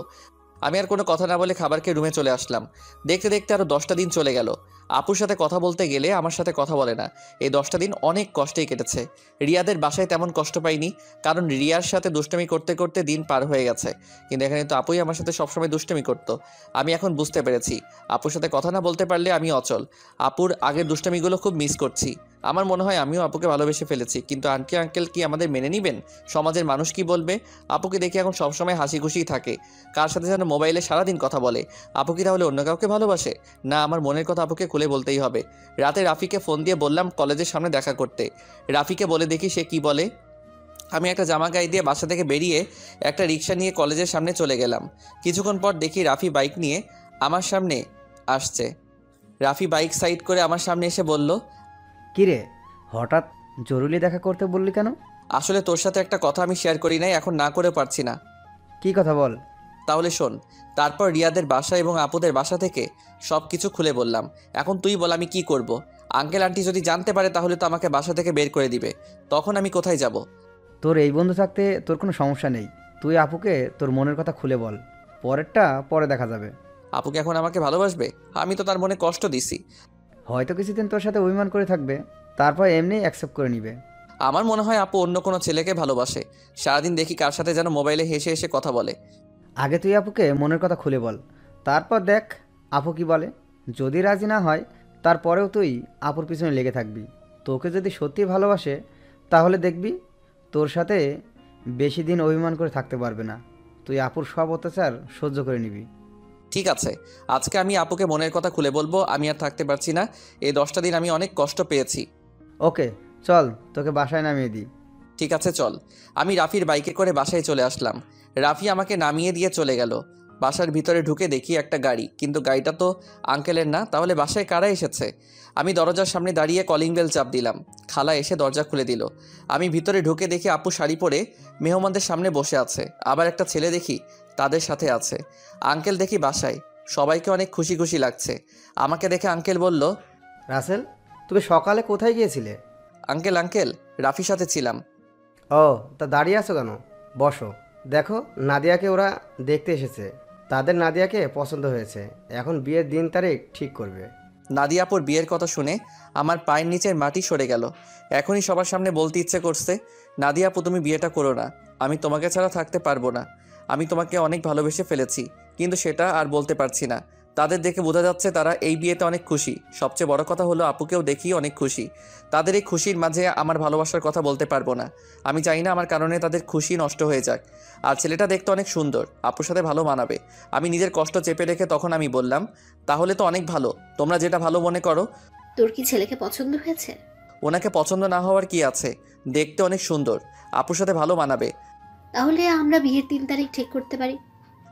আমি আর কোনো কথা না বলে খাবার খেয়ে রুমে চলে আসলাম। দেখতে দেখতে আরও 10টা দিন চলে গেল। আপুর সাথে কথা বলতে গেলে আমার সাথে কথা বলে না। এই 10টা দিন অনেক কষ্টেই কেটেছে। রিয়াদের বাসায় তেমন কষ্ট পাইনি, কারণ রিয়ার সাথে দুষ্টুমি করতে করতে দিন পার হয়ে গেছে। কিন্তু এখানে তো আপুই আমার সাথে সবসময় দুষ্টুমি করতো। আমি এখন বুঝতে পেরেছি, আপুর সাথে কথা না বলতে পারলে আমি অচল। আপুর আগের দুষ্টুমিগুলো খুব মিস করছি। আমার মনে হয় আমিও আপুকে ভালোবেসে ফেলেছি। কিন্তু আন্টি আঙ্কেল কি আমাদের মেনে নেবেন? সমাজের মানুষ কি বলবে? আপুকে দেখে এখন সবসময় হাসি খুশিই থাকে। কার সাথে যেন মোবাইলে সারাদিন কথা বলে। আপু কি তাহলে অন্য কাউকে ভালোবাসে? না, আমার মনের কথা আপুকে খুলে বলতেই হবে। রাতে রাফিকে ফোন দিয়ে বললাম কলেজের সামনে দেখা করতে। রাফিকে বলে দেখি সে কি বলে। আমি একটা জামা গায়ে দিয়ে বাসা থেকে বেরিয়ে একটা রিক্সা নিয়ে কলেজের সামনে চলে গেলাম। কিছুক্ষণ পর দেখি রাফি বাইক নিয়ে আমার সামনে আসছে। রাফি বাইক সাইড করে আমার সামনে এসে বলল, কিরে, হঠাৎ জরুরি দেখা করতে বললি কেন? আসলে তোর সাথে একটা কথা আমি শেয়ার করি নাই, এখন না করে পারছি না। কি কথা বল। তাহলে শোন। তারপর রিয়াদের বাসা এবং আপুদের বাসা থেকে সব কিছু খুলে বললাম। এখন তুই বল আমি কি করব? আঙ্কেল আন্টি যদি জানতে পারে তাহলে তো আমাকে বাসা থেকে বের করে দিবে। তখন আমি কোথায় যাব? তোর এই বন্ধু থাকতে তোর কোনো সমস্যা নেই। তুই আপুকে তোর মনের কথা খুলে বল, পরেরটা পরে দেখা যাবে। আপুকে এখন আমাকে ভালোবাসবে? আমি তো তার মনে কষ্ট দিছি। হয়তো কিছুদিন তোর সাথে অভিমান করে থাকবে, তারপর এমনি অ্যাকসেপ্ট করে নিবে। আমার মনে হয় আপু অন্য কোনো ছেলেকে ভালোবাসে। সারাদিন দেখি কার সাথে যেন মোবাইলে হেসে হেসে কথা বলে। আগে তুই আপুকে মনের কথা খুলে বল, তারপর দেখ আপু কি বলে। যদি রাজি না হয় তারপরেও তুই আপুর পিছনে লেগে থাকবি। তোকে যদি সত্যি ভালোবাসে তাহলে দেখবি তোর সাথে বেশি দিন অভিমান করে থাকতে পারবে না। তুই আপুর সব অত্যাচার সহ্য করে নিবি। ঠিক আছে, আজকে আমি আপুকে মনের কথা খুলে বলবো। আমি আর থাকতে পারছি না। এই 10টা দিন আমি অনেক কষ্ট পেয়েছি। ওকে চল, তোকে বাসায় নামিয়ে দিই। ঠিক আছে চল। আমি রাফির বাইকে করে বাসায় চলে আসলাম। রাফি আমাকে নামিয়ে দিয়ে চলে গেল। বাসার ভিতরে ঢুকে দেখি একটা গাড়ি, কিন্তু গাড়িটা তো আঙ্কেলের না। তাহলে বাসায় কারা এসেছে? আমি দরজার সামনে দাঁড়িয়ে কলিং বেল চাপ দিলাম। খালা এসে দরজা খুলে দিল। আমি ভিতরে ঢুকে দেখি আপু শাড়ি পরে মেহমানদের সামনে বসে আছে। আবার একটা ছেলে দেখি তাদের সাথে আছে। আঙ্কেল দেখি বাসায়। সবাইকে অনেক খুশি খুশি লাগছে। আমাকে দেখে আঙ্কেল বলল, রাসেল, তুমি সকালে কোথায় গিয়েছিলে? আঙ্কেল আঙ্কেল রাফির সাথে ছিলাম। ও, তা দাঁড়িয়ে আছো কেন? বসো। দেখো, নাদিয়াকে ওরা দেখতে এসেছে। তাদের নাদিয়াকে পছন্দ হয়েছে। এখন বিয়ের দিন তারিখ ঠিক করবে। নাদিয়াপুর বিয়ের কথা শুনে আমার পায়ের নিচের মাটি সরে গেল। এখনই সবার সামনে বলতে ইচ্ছে করছে, নাদিয়াপু তুমি বিয়েটা করো না। আমি তোমাকে ছাড়া থাকতে পারবো না। আমি তোমাকে অনেক ভালোবেসে ফেলেছি, কিন্তু সেটা আর বলতে পারছি না। তাদের দেখে বোঝা যাচ্ছে তারা এই বিয়েতে অনেক খুশি। সবচেয়ে বড় কথা হলো আপুকেও দেখি অনেক খুশি। তাদের এই খুশির মাঝে আমার ভালোবাসার কথা বলতে পারবো না। আমি চাই না আমার কারণে তাদের খুশি নষ্ট হয়ে যাক। আর ছেলেটা দেখতে অনেক সুন্দর, আপুর সাথে ভালো মানাবে। আমি নিজের কষ্ট চেপে রেখে তখন আমি বললাম, তাহলে তো অনেক ভালো। তোমরা যেটা ভালো মনে করো। তোর কি ছেলেকে পছন্দ হয়েছে? ওনাকে পছন্দ না হওয়ার কি আছে? দেখতে অনেক সুন্দর, আপুর সাথে ভালো মানাবে। তাহলে আমরা বিয়ের 3 তারিখ ঠিক করতে পারি।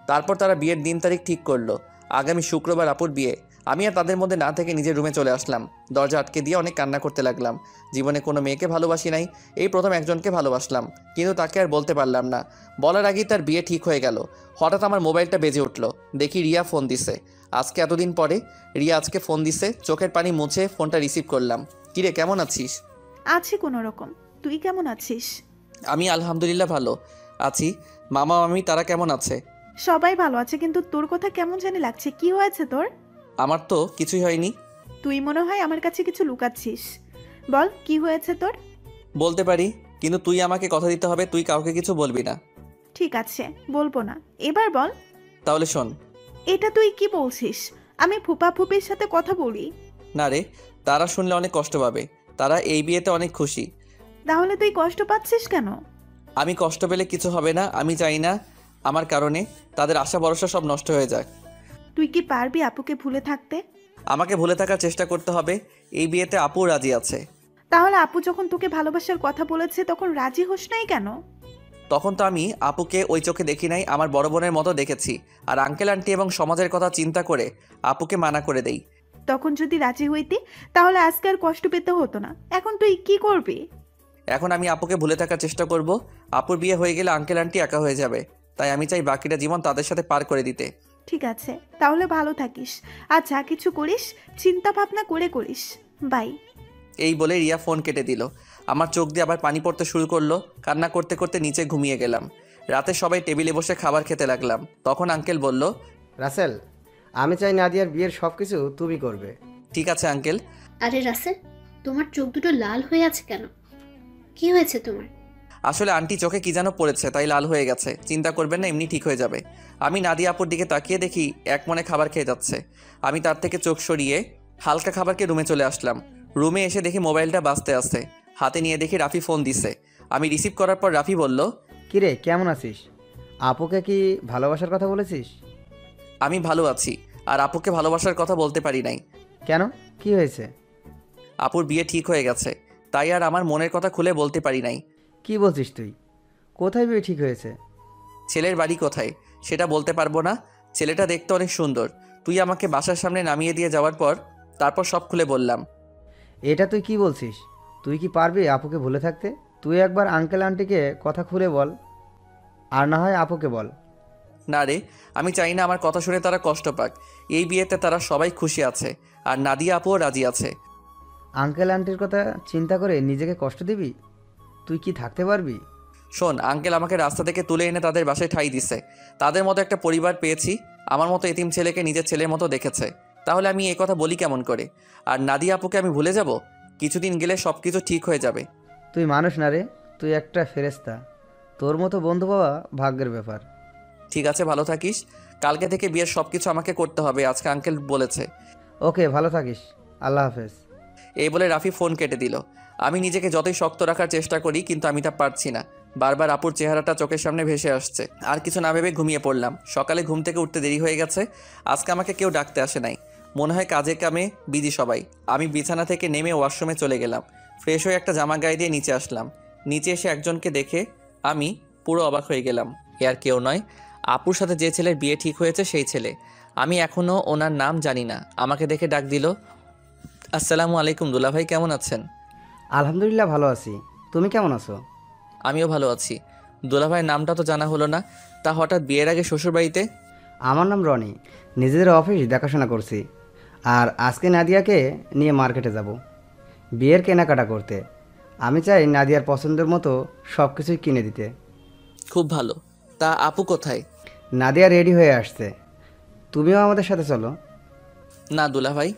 তারপর তারা বিয়ের দিন তারিখ ঠিক করলো। আগামী শুক্রবার আপুর বিয়ে। আমি আর তাদের মধ্যে না থেকে নিজের রুমে চলে আসলাম। দরজা আটকে দিয়ে অনেক কান্না করতে লাগলাম। জীবনে কোনো মেয়েকে ভালোবাসি নাই, এই প্রথম একজনকে ভালোবাসলাম, কিন্তু তাকে আর বলতে পারলাম না। বলার আগেই তার বিয়ে ঠিক হয়ে গেল। হঠাৎ আমার মোবাইলটা বেজে উঠলো। দেখি রিয়া ফোন দিছে। আজকে এতদিন পরে রিয়া আজকে ফোন দিছে। চোখের পানি মুছে ফোনটা রিসিভ করলাম। কিরে, কেমন আছিস? আছি কোনো রকম। তুই কেমন আছিস? আমি আলহামদুলিল্লাহ ভালো আছি। মামা মামি তারা কেমন আছে? সবাই ভালো আছে, কিন্তু তোর কথা কেমন জানি লাগছে। কি হয়েছে তোর? আমার তো কিছুই হয়নি। তুই মনে হয় আমার কাছে কিছু লুকাচ্ছিস। বল, কি হয়েছে তোর? বলতে পারি, কিন্তু তুই আমাকে কথা দিতে হবে, তুই কাউকে কিছু বলবি না। ঠিক আছে, বলবো না। এবার বল। তাহলে শোন। এটা তুই কি বলছিস? আমি ফুপা ফুপির সাথে কথা বলি? না রে, তারা শুনলে অনেক কষ্ট পাবে। তারা এই বিয়েতে অনেক খুশি। তাহলে তুই কষ্ট পাচ্ছিস কেন? আমি কষ্ট পেলে কিছু হবে না। আমি চাই না আমার কারণে তাদের আশা ভরসা সব নষ্ট হয়ে যাক। তুই কি পারবি আপুকে ভুলে থাকতে? আমাকে ভুলে থাকার চেষ্টা করতে হবে। এই বিয়েতে আপু রাজি আছে। তাহলে আপু যখন তোকে ভালোবাসার কথা বলেছে তখন রাজি হোস নাই কেন? তখন তো আমি আপুকে ওই চোখে দেখি নাই, আমার বড় বোনের মতো দেখেছি। আর আঙ্কেল আন্টি এবং সমাজের কথা চিন্তা করে আপুকে মানা করে দেই। তখন যদি রাজি হইতি তাহলে আজকে আর কষ্ট পেতে হতো না। এখন তুই কি করবি? এখন আমি আপুকে ভুলে থাকার চেষ্টা করব। আপুর বিয়ে হয়ে গেলে আঙ্কেল আন্টি একা হয়ে যাবে। তাই আমি চাই বাকিটা জীবন তাদের সাথে পার করে দিতে। ঠিক আছে, তাহলে ভালো থাকিস। আর যা কিছু করিস চিন্তা ভাবনা করে করিস। বাই। এই বলে রিয়া ফোন কেটে দিল। আমার চোখ দিয়ে আবার পানি পড়তে শুরু করলো। কান্না করতে করতে নিচে ঘুমিয়ে গেলাম। রাতে সবাই টেবিলে বসে খাবার খেতে লাগলাম। তখন আঙ্কেল বলল, রাসেল, আমি চাই নাদিয়ার বিয়ের সব কিছু তুমি করবে। ঠিক আছে আঙ্কেল। আরে রাসেল, তোমার চোখ দুটো লাল হয়ে আছে কেন? কি হয়েছে তোমার? আসলে আন্টি চোখে কি যেন পড়েছে, তাই লাল হয়ে গেছে। চিন্তা করবেন না, এমনি ঠিক হয়ে যাবে। আমি নাদিয়া আপুর দিকে তাকিয়ে দেখি এক মনে খাবার খেয়ে যাচ্ছে। আমি তার থেকে চোখ সরিয়ে হালকা খাবারকে রুমে চলে আসলাম। রুমে এসে দেখি মোবাইলটা বাজতে আছে। হাতে নিয়ে দেখি রাফি ফোন দিছে। আমি রিসিভ করার পর রাফি বলল, কিরে কেমন আছিস? আপুকে কি ভালোবাসার কথা বলেছিস? আমি ভালো আছি, আর আপুকে ভালোবাসার কথা বলতে পারি নাই। কেন, কি হয়েছে? আপুর বিয়ে ঠিক হয়ে গেছে, তাই আর আমার মনের কথা খুলে বলতে পারি নাই। কি বলছিস তুই? কোথায় বিয়ে ঠিক হয়েছে? ছেলের বাড়ি কোথায় সেটা বলতে পারবো না। ছেলেটা দেখতে অনেক সুন্দর। তুই আমাকে বাসার সামনে নামিয়ে দিয়ে যাওয়ার পর তারপর সব খুলে বললাম। এটা তুই কি বলছিস? তুই কি পারবি আপুকে ভুলে থাকতে? তুই একবার আঙ্কেল আন্টিকে কথা খুলে বল, আর না হয় আপুকে বল। না রে, আমি চাই না আমার কথা শুনে তারা কষ্ট পাক। এই বিয়েতে তারা সবাই খুশি আছে, আর নাদিয়া আপুও রাজি আছে। আঙ্কেল আন্টির কথা চিন্তা করে নিজেকে কষ্ট দিবি? তুই কি থাকতে পারবি? শোন, আঙ্কেল আমাকে রাস্তা থেকে তুলে এনে তাদের বাসায় ঠাঁই দিছে। তাদের মতো একটা পরিবার পেয়েছি। আমার মতো এতিম ছেলেকে নিজের ছেলের মতো দেখেছে। তাহলে আমি এই কথা বলি কেমন করে? আর নাদিয়া আপুকে আমি ভুলে যাব? কিছুদিন গেলে সব কিছু ঠিক হয়ে যাবে। তুই মানুষ না রে, তুই একটা ফেরেস্তা। তোর মতো বন্ধু পাওয়া ভাগ্যের ব্যাপার। ঠিক আছে, ভালো থাকিস। কালকে থেকে বিয়ের সব কিছু আমাকে করতে হবে, আজকে আঙ্কেল বলেছে। ওকে, ভালো থাকিস। আল্লাহ হাফেজ। এই বলে রাফি ফোন কেটে দিল। আমি নিজেকে যতই শক্ত রাখার চেষ্টা করি, কিন্তু আমি তা পারছি না। বারবার আপুর চেহারাটা চোখের সামনে ভেসে আসছে। আর কিছু না ভেবে ঘুমিয়ে পড়লাম। সকালে ঘুম থেকে উঠতে দেরি হয়ে গেছে। আজকে আমাকে কেউ ডাকতে আসে নাই। মনে হয় কাজে কামে বিজি সবাই। আমি বিছানা থেকে নেমে ওয়াশরুমে চলে গেলাম। ফ্রেশ হয়ে একটা জামা গায়ে দিয়ে নিচে আসলাম। নিচে এসে একজনকে দেখে আমি পুরো অবাক হয়ে গেলাম। এ আর কেউ নয়, আপুর সাথে যে ছেলের বিয়ে ঠিক হয়েছে সেই ছেলে। আমি এখনও ওনার নাম জানি না। আমাকে দেখে ডাক দিল, আসসালামু আলাইকুম দুলাভাই, কেমন আছেন? আলহামদুলিল্লাহ ভালো আছি। তুমি কেমন আছো? আমিও ভালো আছি। দুলাভাইয়ের নামটা তো জানা হলো না, তা হঠাৎ বিয়ের আগে শ্বশুরবাড়িতে? আমার নাম রনি। নিজেদের অফিস দেখাশোনা করছি। আর আজকে নাদিয়াকে নিয়ে মার্কেটে যাব বিয়ের কেনাকাটা করতে। আমি চাই নাদিয়ার পছন্দের মতো সব কিছুই কিনে দিতে। খুব ভালো। তা আপু কোথায়? নাদিয়া রেডি হয়ে আসছে, তুমিও আমাদের সাথে চলো। না দুলাভাই,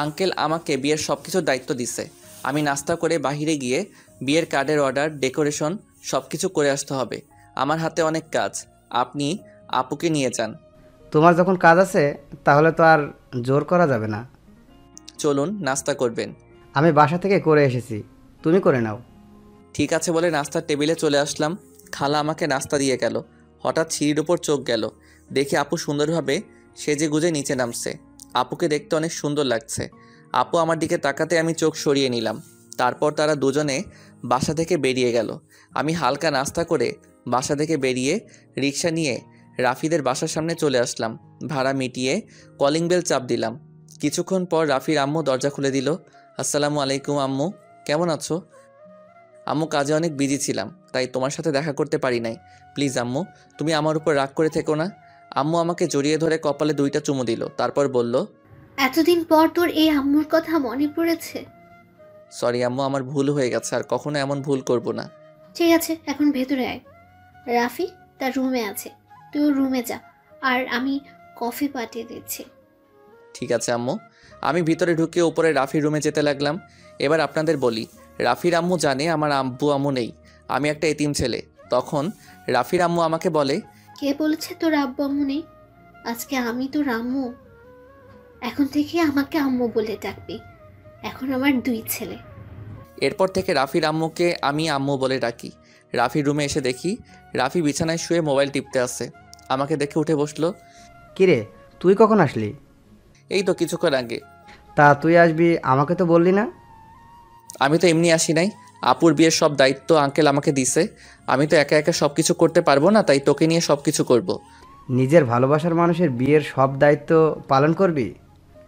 আঙ্কেল আমাকে বিয়ের সব কিছুর দায়িত্ব দিছে। আমি নাস্তা করে বাহিরে গিয়ে বিয়ের কার্ডের অর্ডার, ডেকোরেশন সব কিছু করে আসতে হবে। আমার হাতে অনেক কাজ। আপনি আপুকে নিয়ে যান। তোমার যখন কাজ আছে তাহলে তো আর জোর করা যাবে না। চলুন, নাস্তা করবেন। আমি বাসা থেকে করে এসেছি, তুমি করে নাও। ঠিক আছে বলে নাস্তার টেবিলে চলে আসলাম। খালা আমাকে নাস্তা দিয়ে গেল। হঠাৎ সিঁড়ির ওপর চোখ গেল। দেখি আপু সুন্দরভাবে সেজে গুজে নিচে নামছে। আপুকে দেখতে অনেক সুন্দর লাগছে। আপু আমার দিকে তাকাতে আমি চোখ সরিয়ে নিলাম। তারপর তারা দুজনে বাসা থেকে বেরিয়ে গেল। আমি হালকা নাস্তা করে বাসা থেকে বেরিয়ে রিক্সা নিয়ে রাফিদের বাসার সামনে চলে আসলাম। ভাড়া মিটিয়ে কলিং বেল চাপ দিলাম। কিছুক্ষণ পর রাফির আম্মু দরজা খুলে দিল। আসসালামু আলাইকুম আম্মু, কেমন আছো? আম্মু, কাজে অনেক বিজি ছিলাম, তাই তোমার সাথে দেখা করতে পারি নাই। প্লিজ আম্মু, তুমি আমার উপর রাগ করে থেকো না। আম্মু আমাকে জড়িয়ে ধরে কপালে 2টা চুমু দিল। তারপর বলল, এতদিন পর তোর এই আম্মুর কথা মনে পড়েছে? সরি আম্মু, আমার ভুল হয়ে গেছে, আর কখনো এমন ভুল করব না। ঠিক আছে, এখন ভেতরে আয়। রাফি তার রুমে আছে, তুই ওর রুমে যা, আর আমি কফি পাঠিয়ে দিচ্ছি। ঠিক আছে আম্মু। আমি ভিতরে ঢুকে উপরে রাফির রুমে যেতে লাগলাম। এবার আপনাদের বলি, রাফির আম্মু জানে আমার আব্বু আম্মু নেই, আমি একটা এতিম ছেলে। তখন রাফির আম্মু আমাকে বলে, কে বলেছে তোর আব্বু আম্মু নেই? আজকে আমি তোর আম্মু। এখন থেকে আমাকে আম্মু বলে ডাকবি। এখন আমার 2 ছেলে। এরপর থেকে রাফির আম্মুকে আমি আম্মু বলে ডাকি। রাফির রুমে এসে দেখি রাফি বিছানায় শুয়ে মোবাইল টিপতে আছে। আমাকে দেখে উঠে বসলো। কিরে, তুই কখন আসলি? এই তো কিছুক্ষণ আগে। তা তুই আসবি, আমাকে তো বললি না। আমি তো এমনি আসি নাই। আপুর বিয়ের সব দায়িত্ব আঙ্কেল আমাকে দিছে। আমি তো একা একা সব কিছু করতে পারবো না, তাই তোকে নিয়ে সব কিছু করব। নিজের ভালোবাসার মানুষের বিয়ের সব দায়িত্ব পালন করবি?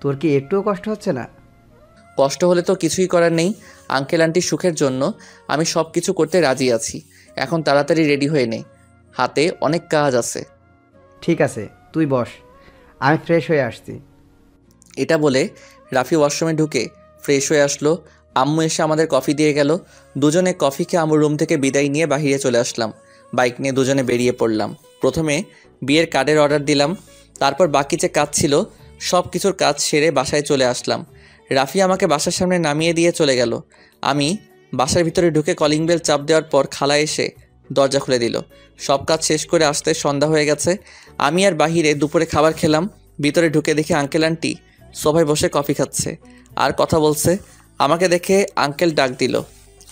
তোর কি একটুও কষ্ট হচ্ছে না? কষ্ট হলে তো কিছুই করার নেই। আঙ্কেল আন্টির সুখের জন্য আমি সব কিছু করতে রাজি আছি। এখন তাড়াতাড়ি রেডি হয়ে নে, হাতে অনেক কাজ আছে। ঠিক আছে, তুই বস, আমি ফ্রেশ হয়ে আসছি। এটা বলে রাফি ওয়াশরুমে ঢুকে ফ্রেশ হয়ে আসলো। আম্মু এসে আমাদের কফি দিয়ে গেল। দুজনে কফি খেয়ে আম্মুর রুম থেকে বিদায় নিয়ে বাহিরে চলে আসলাম। বাইক নিয়ে দুজনে বেরিয়ে পড়লাম। প্রথমে বিয়ের কার্ডের অর্ডার দিলাম, তারপর বাকি যে কাজ ছিল সব কিছুর কাজ সেরে বাসায় চলে আসলাম। রাফি আমাকে বাসার সামনে নামিয়ে দিয়ে চলে গেল। আমি বাসার ভিতরে ঢুকে কলিং বেল চাপ দেওয়ার পর খালা এসে দরজা খুলে দিল। সব কাজ শেষ করে আসতে সন্ধ্যা হয়ে গেছে। আমি আর বাহিরে দুপুরে খাবার খেলাম। ভিতরে ঢুকে দেখি আঙ্কেল আন্টি সোফায় বসে কফি খাচ্ছে আর কথা বলছে। আমাকে দেখে আঙ্কেল ডাক দিল।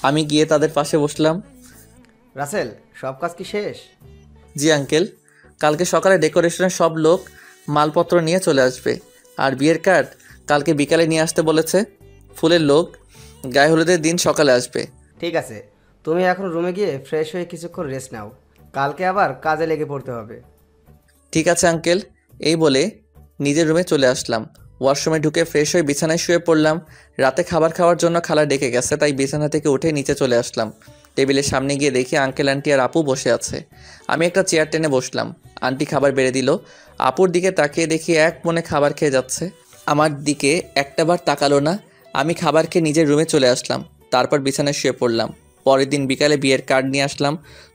আমি গিয়ে তাদের পাশে বসলাম। রাসেল, সব কাজ কি শেষ? জি আঙ্কেল, কালকে সকালে ডেকোরেশনের সব লোক মালপত্র নিয়ে চলে আসবে, আর বিয়ের কার্ড কালকে বিকালে নিয়ে আসতে বলেছে। ফুলের লোক গায়ে হলুদের দিন সকালে আসবে। ঠিক আছে, তুমি এখন রুমে গিয়ে ফ্রেশ হয়ে কিছুক্ষণ রেস্ট নাও, কালকে আবার কাজে লেগে পড়তে হবে। ঠিক আছে আঙ্কেল, এই বলে নিজের রুমে চলে আসলাম। ওয়াশরুমে ঢুকে ফ্রেশ হয়ে বিছানায় শুয়ে পড়লাম। রাতে খাবার খাওয়ার জন্য খালা ডেকে গেছে, তাই বিছানা থেকে উঠে নিচে চলে আসলাম। টেবিলের সামনে গিয়ে দেখি আঙ্কেল আন্টি আর আপু বসে আছে। আমি একটা চেয়ার টেনে বসলাম। আন্টি খাবার বেড়ে দিল। আপুর দিকে তাকিয়ে দেখি এক মনে খাবার খেয়ে যাচ্ছে। আমার দিকে একটাবার তাকালো না। আমি খাবার খেয়ে নিজের রুমে চলে আসলাম। তারপর বিছানায় শুয়ে পড়লাম। পরের দিন বিকালে বিয়ের কার্ড নিয়ে আসলাম।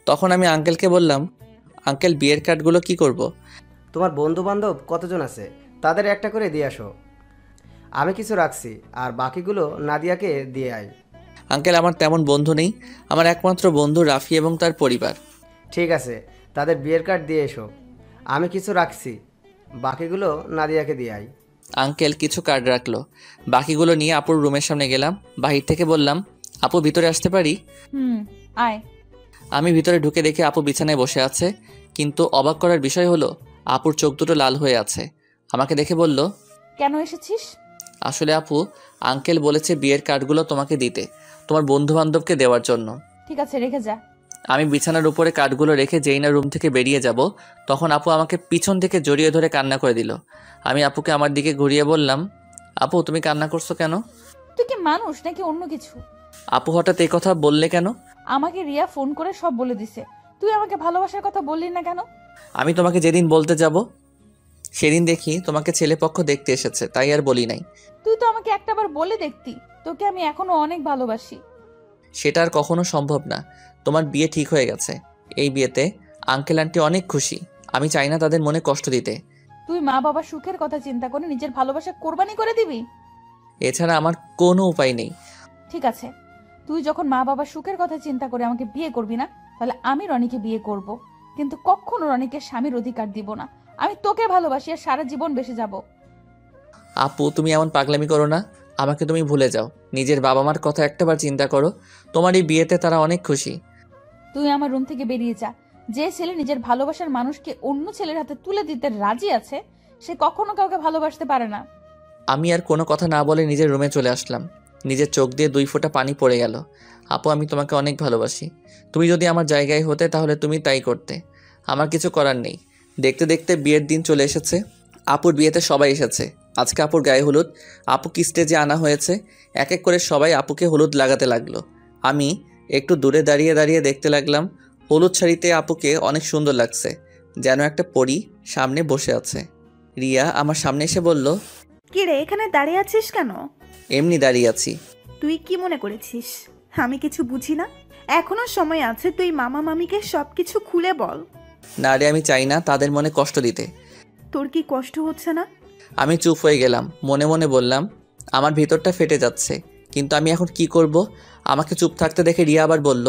তখন আমি আঙ্কেলকে বললাম, আঙ্কেল বিয়ের কার্ডগুলো কি করব? তোমার বন্ধু বান্ধব কতজন আছে তাদের একটা করে দিয়ে আসো, আমি কিছু রাখছি, আর বাকিগুলো নাদিয়াকে দিয়ে আয়। আঙ্কেল আমার তেমন বন্ধু নেই, আমার একমাত্র বন্ধু রাফি এবং তার পরিবার। ঠিক আছে, তাদের বিয়ের কার্ড দিয়ে এসো, আমি কিছু রাখছি, বাকিগুলো নাদিয়াকে দিয়ে আয়। আঙ্কেল কিছু কার্ড রাখলো। বাকিগুলো নিয়ে আপুর রুমের সামনে গেলাম। বাহির থেকে বললাম, আপু ভিতরে আসতে পারি? আয়। আমি ভিতরে ঢুকে দেখি আপু বিছানায় বসে আছে, কিন্তু অবাক করার বিষয় হলো আপুর চোখ দুটো লাল হয়ে আছে। আমাকে দেখে বলল, কেন এসেছিস? আসলে আপু, আঙ্কেল বলেছে বিয়ের কার্ডগুলো তোমাকে দিতে, তোমার বন্ধু বান্ধবকে দেওয়ার জন্য। ঠিক আছে, রেখে যা। আমি বিছানার উপরে কার্ডগুলো রেখে যেই না রুম থেকে বেরিয়ে যাব, তখন আপু আমাকে পিছন থেকে জড়িয়ে ধরে কান্না করে দিল। আমি আপুকে আমার দিকে ঘুরিয়ে বললাম, আপু তুমি কান্না করছো কেন? তুই কি মানুষ নাকি অন্য কিছু? আপু হঠাৎ এই কথা বললে কেন? আমাকে রিয়া ফোন করে সব বলে দিছে। তুই আমাকে ভালোবাসার কথা বললি না কেন? আমি তোমাকে যেদিন বলতে যাব সেদিন দেখি তোমাকে ছেলেপক্ষ দেখতে এসেছে, তাই আর বলি নাই। তুই তো আমাকে একটাবার বলে দেখতি, তোকে আমি এখনো অনেক ভালোবাসি। সেটা আর কখনো সম্ভব না। তোমার বিয়ে ঠিক হয়ে গেছে। এই বিয়েতে আঙ্কেল আন্টি অনেক খুশি। আমি চাই না তাদের মনে কষ্ট দিতে। তুই মা বাবার সুখের কথা চিন্তা করে নিজের ভালোবাসা কোরবানি করে দিবি? এছাড়া আমার কোনো উপায় নেই। ঠিক আছে, তুই যখন মা বাবার সুখের কথা চিন্তা করে আমাকে বিয়ে করবি না, তাহলে আমি রনিকে বিয়ে করব, কিন্তু কখনো রনিকে স্বামীর অধিকার দিব না। আমি তোকে ভালোবাসি আর সারা জীবন বেঁচে যাব। আপু তুমি এমন পাগলামি করো না। আমাকে তুমি ভুলে যাও। নিজের বাবা মার কথা একটাবার চিন্তা করো। তোমার এই বিয়েতে তারা অনেক খুশি। তুই আমার রুম থেকে বেরিয়ে যা। যে ছেলে নিজের ভালোবাসার মানুষকে অন্য ছেলের হাতে তুলে দিতে রাজি আছে, সে কখনো কাউকে ভালোবাসতে পারে না। আমি আর কোনো কথা না বলে নিজের রুমে চলে আসলাম। নিজের চোখ দিয়ে 2 ফোঁটা পানি পড়ে গেল। আপু আমি তোমাকে অনেক ভালোবাসি। তুমি যদি আমার জায়গায় হতে তাহলে তুমি তাই করতে। আমার কিছু করার নেই। দেখতে দেখতে বিয়ের দিন চলে এসেছে। আপুর বিয়েতে সবাই এসেছে। আজকে আপুর গায়ে হলুদ। আপুকে স্টেজে আনা হয়েছে। এক এক করে সবাই আপুকে হলুদ লাগাতে লাগলো। আমি একটু দূরে দাঁড়িয়ে দাঁড়িয়ে দেখতে লাগলাম। হলুদ শাড়িতে আপুকে অনেক সুন্দর লাগছে, যেন একটা পরী সামনে বসে আছে। রিয়া আমার সামনে এসে বলল, কি রে, এখানে দাঁড়িয়ে আছিস কেন? এমনি দাঁড়িয়ে আছি। তুই কি মনে করেছিস আমি কিছু বুঝি না? এখনো সময় আছে, তুই মামা মামিকে সবকিছু খুলে বল। না রে, আমি চাই না তাদের মনে কষ্ট দিতে। তোর কি কষ্ট হচ্ছে না? আমি চুপ হয়ে গেলাম। মনে মনে বললাম, আমার ভিতরটা ফেটে যাচ্ছে, কিন্তু আমি এখন কি করব? আমাকে চুপ থাকতে দেখে রিয়া আবার বলল,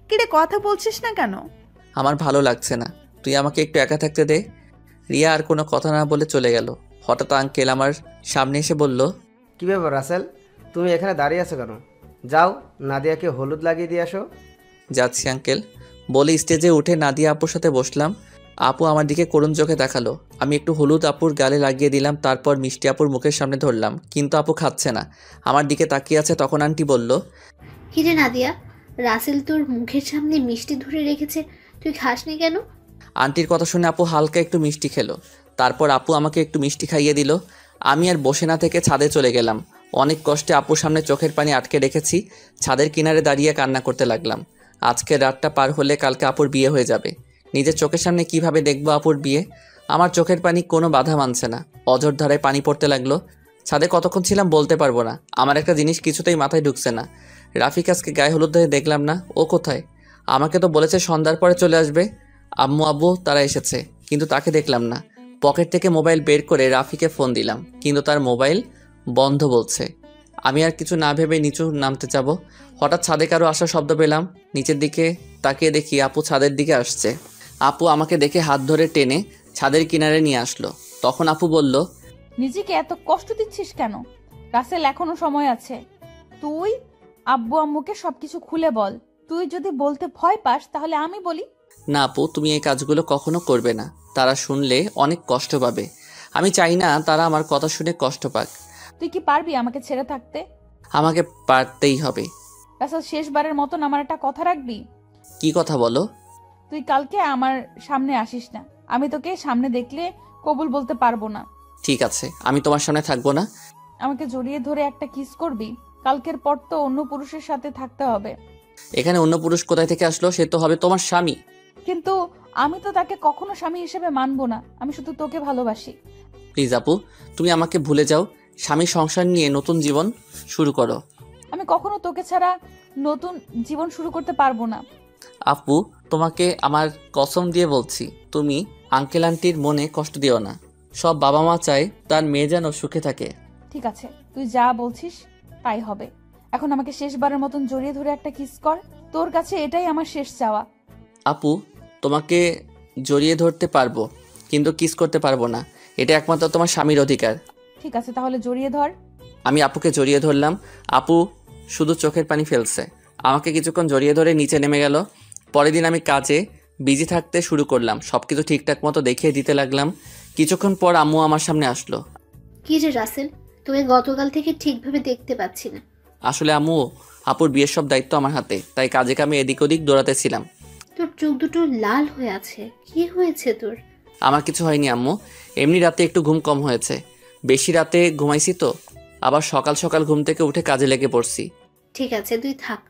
কি রে, কথা বলছিস না কেন? আমার ভালো লাগছে না, তুই আমাকে একটু একা থাকতে দে। রিয়া আর কোনো কথা না বলে চলে গেল। হঠাৎ আঙ্কেল আমার সামনে এসে বলল, কী ব্যাপার রাসেল, তুমি এখানে দাঁড়িয়ে আছো কেন? যাও নাদিয়াকে হলুদ লাগিয়ে দিয়ে আসো। যাচ্ছি আঙ্কেল। বলে স্টেজে উঠে নাদিয়া আপুর সাথে বসলাম। আপু আমার দিকে করুণ চোখে তাকালো। আমি একটু হলুদ আপুর গালে লাগিয়ে দিলাম, তারপর মিষ্টি আপুর মুখের সামনে ধরলাম, কিন্তু আপু খাচ্ছে না, আমার দিকে তাকিয়ে আছে। তখন আন্টি বলল, কিরে নাদিয়া, রাসেল তোর মুখের সামনে মিষ্টি ধরে রেখেছে, তুই খাসনি কেন? আন্টির কথা শুনে আপু হালকা একটু মিষ্টি খেলো। তারপর আপু আমাকে একটু মিষ্টি খাইয়ে দিল। আমি আর বসে না থেকে ছাদে চলে গেলাম। অনেক কষ্টে আপুর সামনে চোখের পানি আটকে রেখেছি। ছাদের কিনারে দাঁড়িয়ে কান্না করতে লাগলাম। আজকে রাতটা পার হলে কালকে আপুর বিয়ে হয়ে যাবে। নিজের চোখের সামনে কিভাবে দেখবো আপুর বিয়ে? আমার চোখের পানি কোনো বাধা মানছে না, অঝর ধারায় পানি পড়তে লাগলো। ছাদে কতক্ষণ ছিলাম বলতে পারবো না। আমার একটা জিনিস কিছুতেই মাথায় ঢুকছে না, রাফিক আজকে গায়ে হলুদ হয়ে দেখলাম না, ও কোথায়? আমাকে তো বলেছে সন্ধ্যার পরে চলে আসবে, আম্মু আব্বু তারা এসেছে, কিন্তু তাকে দেখলাম না। পকেট থেকে মোবাইল বের করে রাফিকে ফোন দিলাম, কিন্তু তার মোবাইল বন্ধ বলছে। আমি আর কিছু না ভেবে নিচু নামতে যাব, হঠাৎ ছাদে কারো আসার শব্দ পেলাম। নিচের দিকে তাকিয়ে দেখি আপু ছাদের দিকে আসছে। আপু আমাকে দেখে হাত ধরে টেনে ছাদের কিনারে নিয়ে আসলো। তখন আপু বলল, নিজেকে এত কষ্ট দিচ্ছিস কেন? রাসেল, এখনো সময় আছে। তুই আব্বু আম্মুকে সবকিছু খুলে বল। তুই যদি বলতে ভয় পাস তাহলে আমি বলি। না আপু, তুমি এই কাজগুলো কখনো করবে না, তারা শুনলে অনেক কষ্ট পাবে। আমি চাই না তারা আমার কথা শুনে কষ্ট পাক। তুই কি পারবি আমাকে ছেড়ে থাকতে? আমাকে পারতেই হবে। রাসেল, শেষবারের মতন আমার একটা কথা রাখবি? কি কথা বলো? তুই কালকে আমার সামনে আসিস না। আমি তোকে সামনে দেখলে কবুল বলতে পারবো না। ঠিক আছে, আমি তোমার সামনে থাকবো না। আমাকে জড়িয়ে ধরে একটা কিস করবি। কালকের পর তো অন্য পুরুষের সাথে থাকতে হবে। এখানে অন্য পুরুষ কোথায় থেকে আসলো? সে তো হবে তোমার স্বামী। কিন্তু আমি তো তাকে কখনো স্বামী হিসেবে মানবো না। আমি শুধু তোকে ভালোবাসি। প্লিজ আপু, তুমি আমাকে ভুলে যাও, স্বামী সংসার নিয়ে নতুন জীবন শুরু করো। আমি কখনো তোকে ছাড়া নতুন জীবন শুরু করতে পারবো না। আপু, তোমাকে আমার কসম দিয়ে বলছি, তুমি আঙ্কেল আন্টির মনে কষ্ট দিও না। সব বাবা মা চায় তার মেয়ে যেন সুখে থাকে। ঠিক আছে, তুই যা বলছিস তাই হবে। এখন আমাকে শেষবারের মতন জড়িয়ে ধরে একটা কিস কর। তোর কাছে এটাই আমার শেষ চাওয়া। আপু, তোমাকে জড়িয়ে ধরতে পারবো, কিন্তু কিস করতে পারবো না। এটা একমাত্র তোমার স্বামীর অধিকার। ঠিক আছে, তাহলে জড়িয়ে ধর। আমি আপুকে জড়িয়ে ধরলাম। আপু শুধু চোখের পানি ফেলছে। আমাকে কিছুক্ষণ জড়িয়ে ধরে নিচে নেমে গেল। পরের দিন আমি কাজে বিজি থাকতে শুরু করলাম, সব কিছু ঠিকঠাক মতো দেখিয়ে দিতে লাগলাম। কিছুক্ষণ পর আম্মু আমার সামনে আসলো। কি রে রাসেল, তোকে গতকাল থেকে ঠিকভাবে দেখতে পাচ্ছি না। আসলে আম্মু, আপুর বিয়ের সব দায়িত্ব আমার হাতে, তাই কাজে কামে এদিক ওদিক দৌড়াতেছিলাম। তোর চোখ দুটো লাল হয়ে আছে, কি হয়েছে তোর? আমার কিছু হয়নি আম্মু, এমনি রাতে একটু ঘুম কম হয়েছে। বেশি রাতে ঘুমাইছি তো, আবার সকাল সকাল ঘুম থেকে উঠে কাজে লেগে পড়ছি। ঠিক আছে, তুই থাক,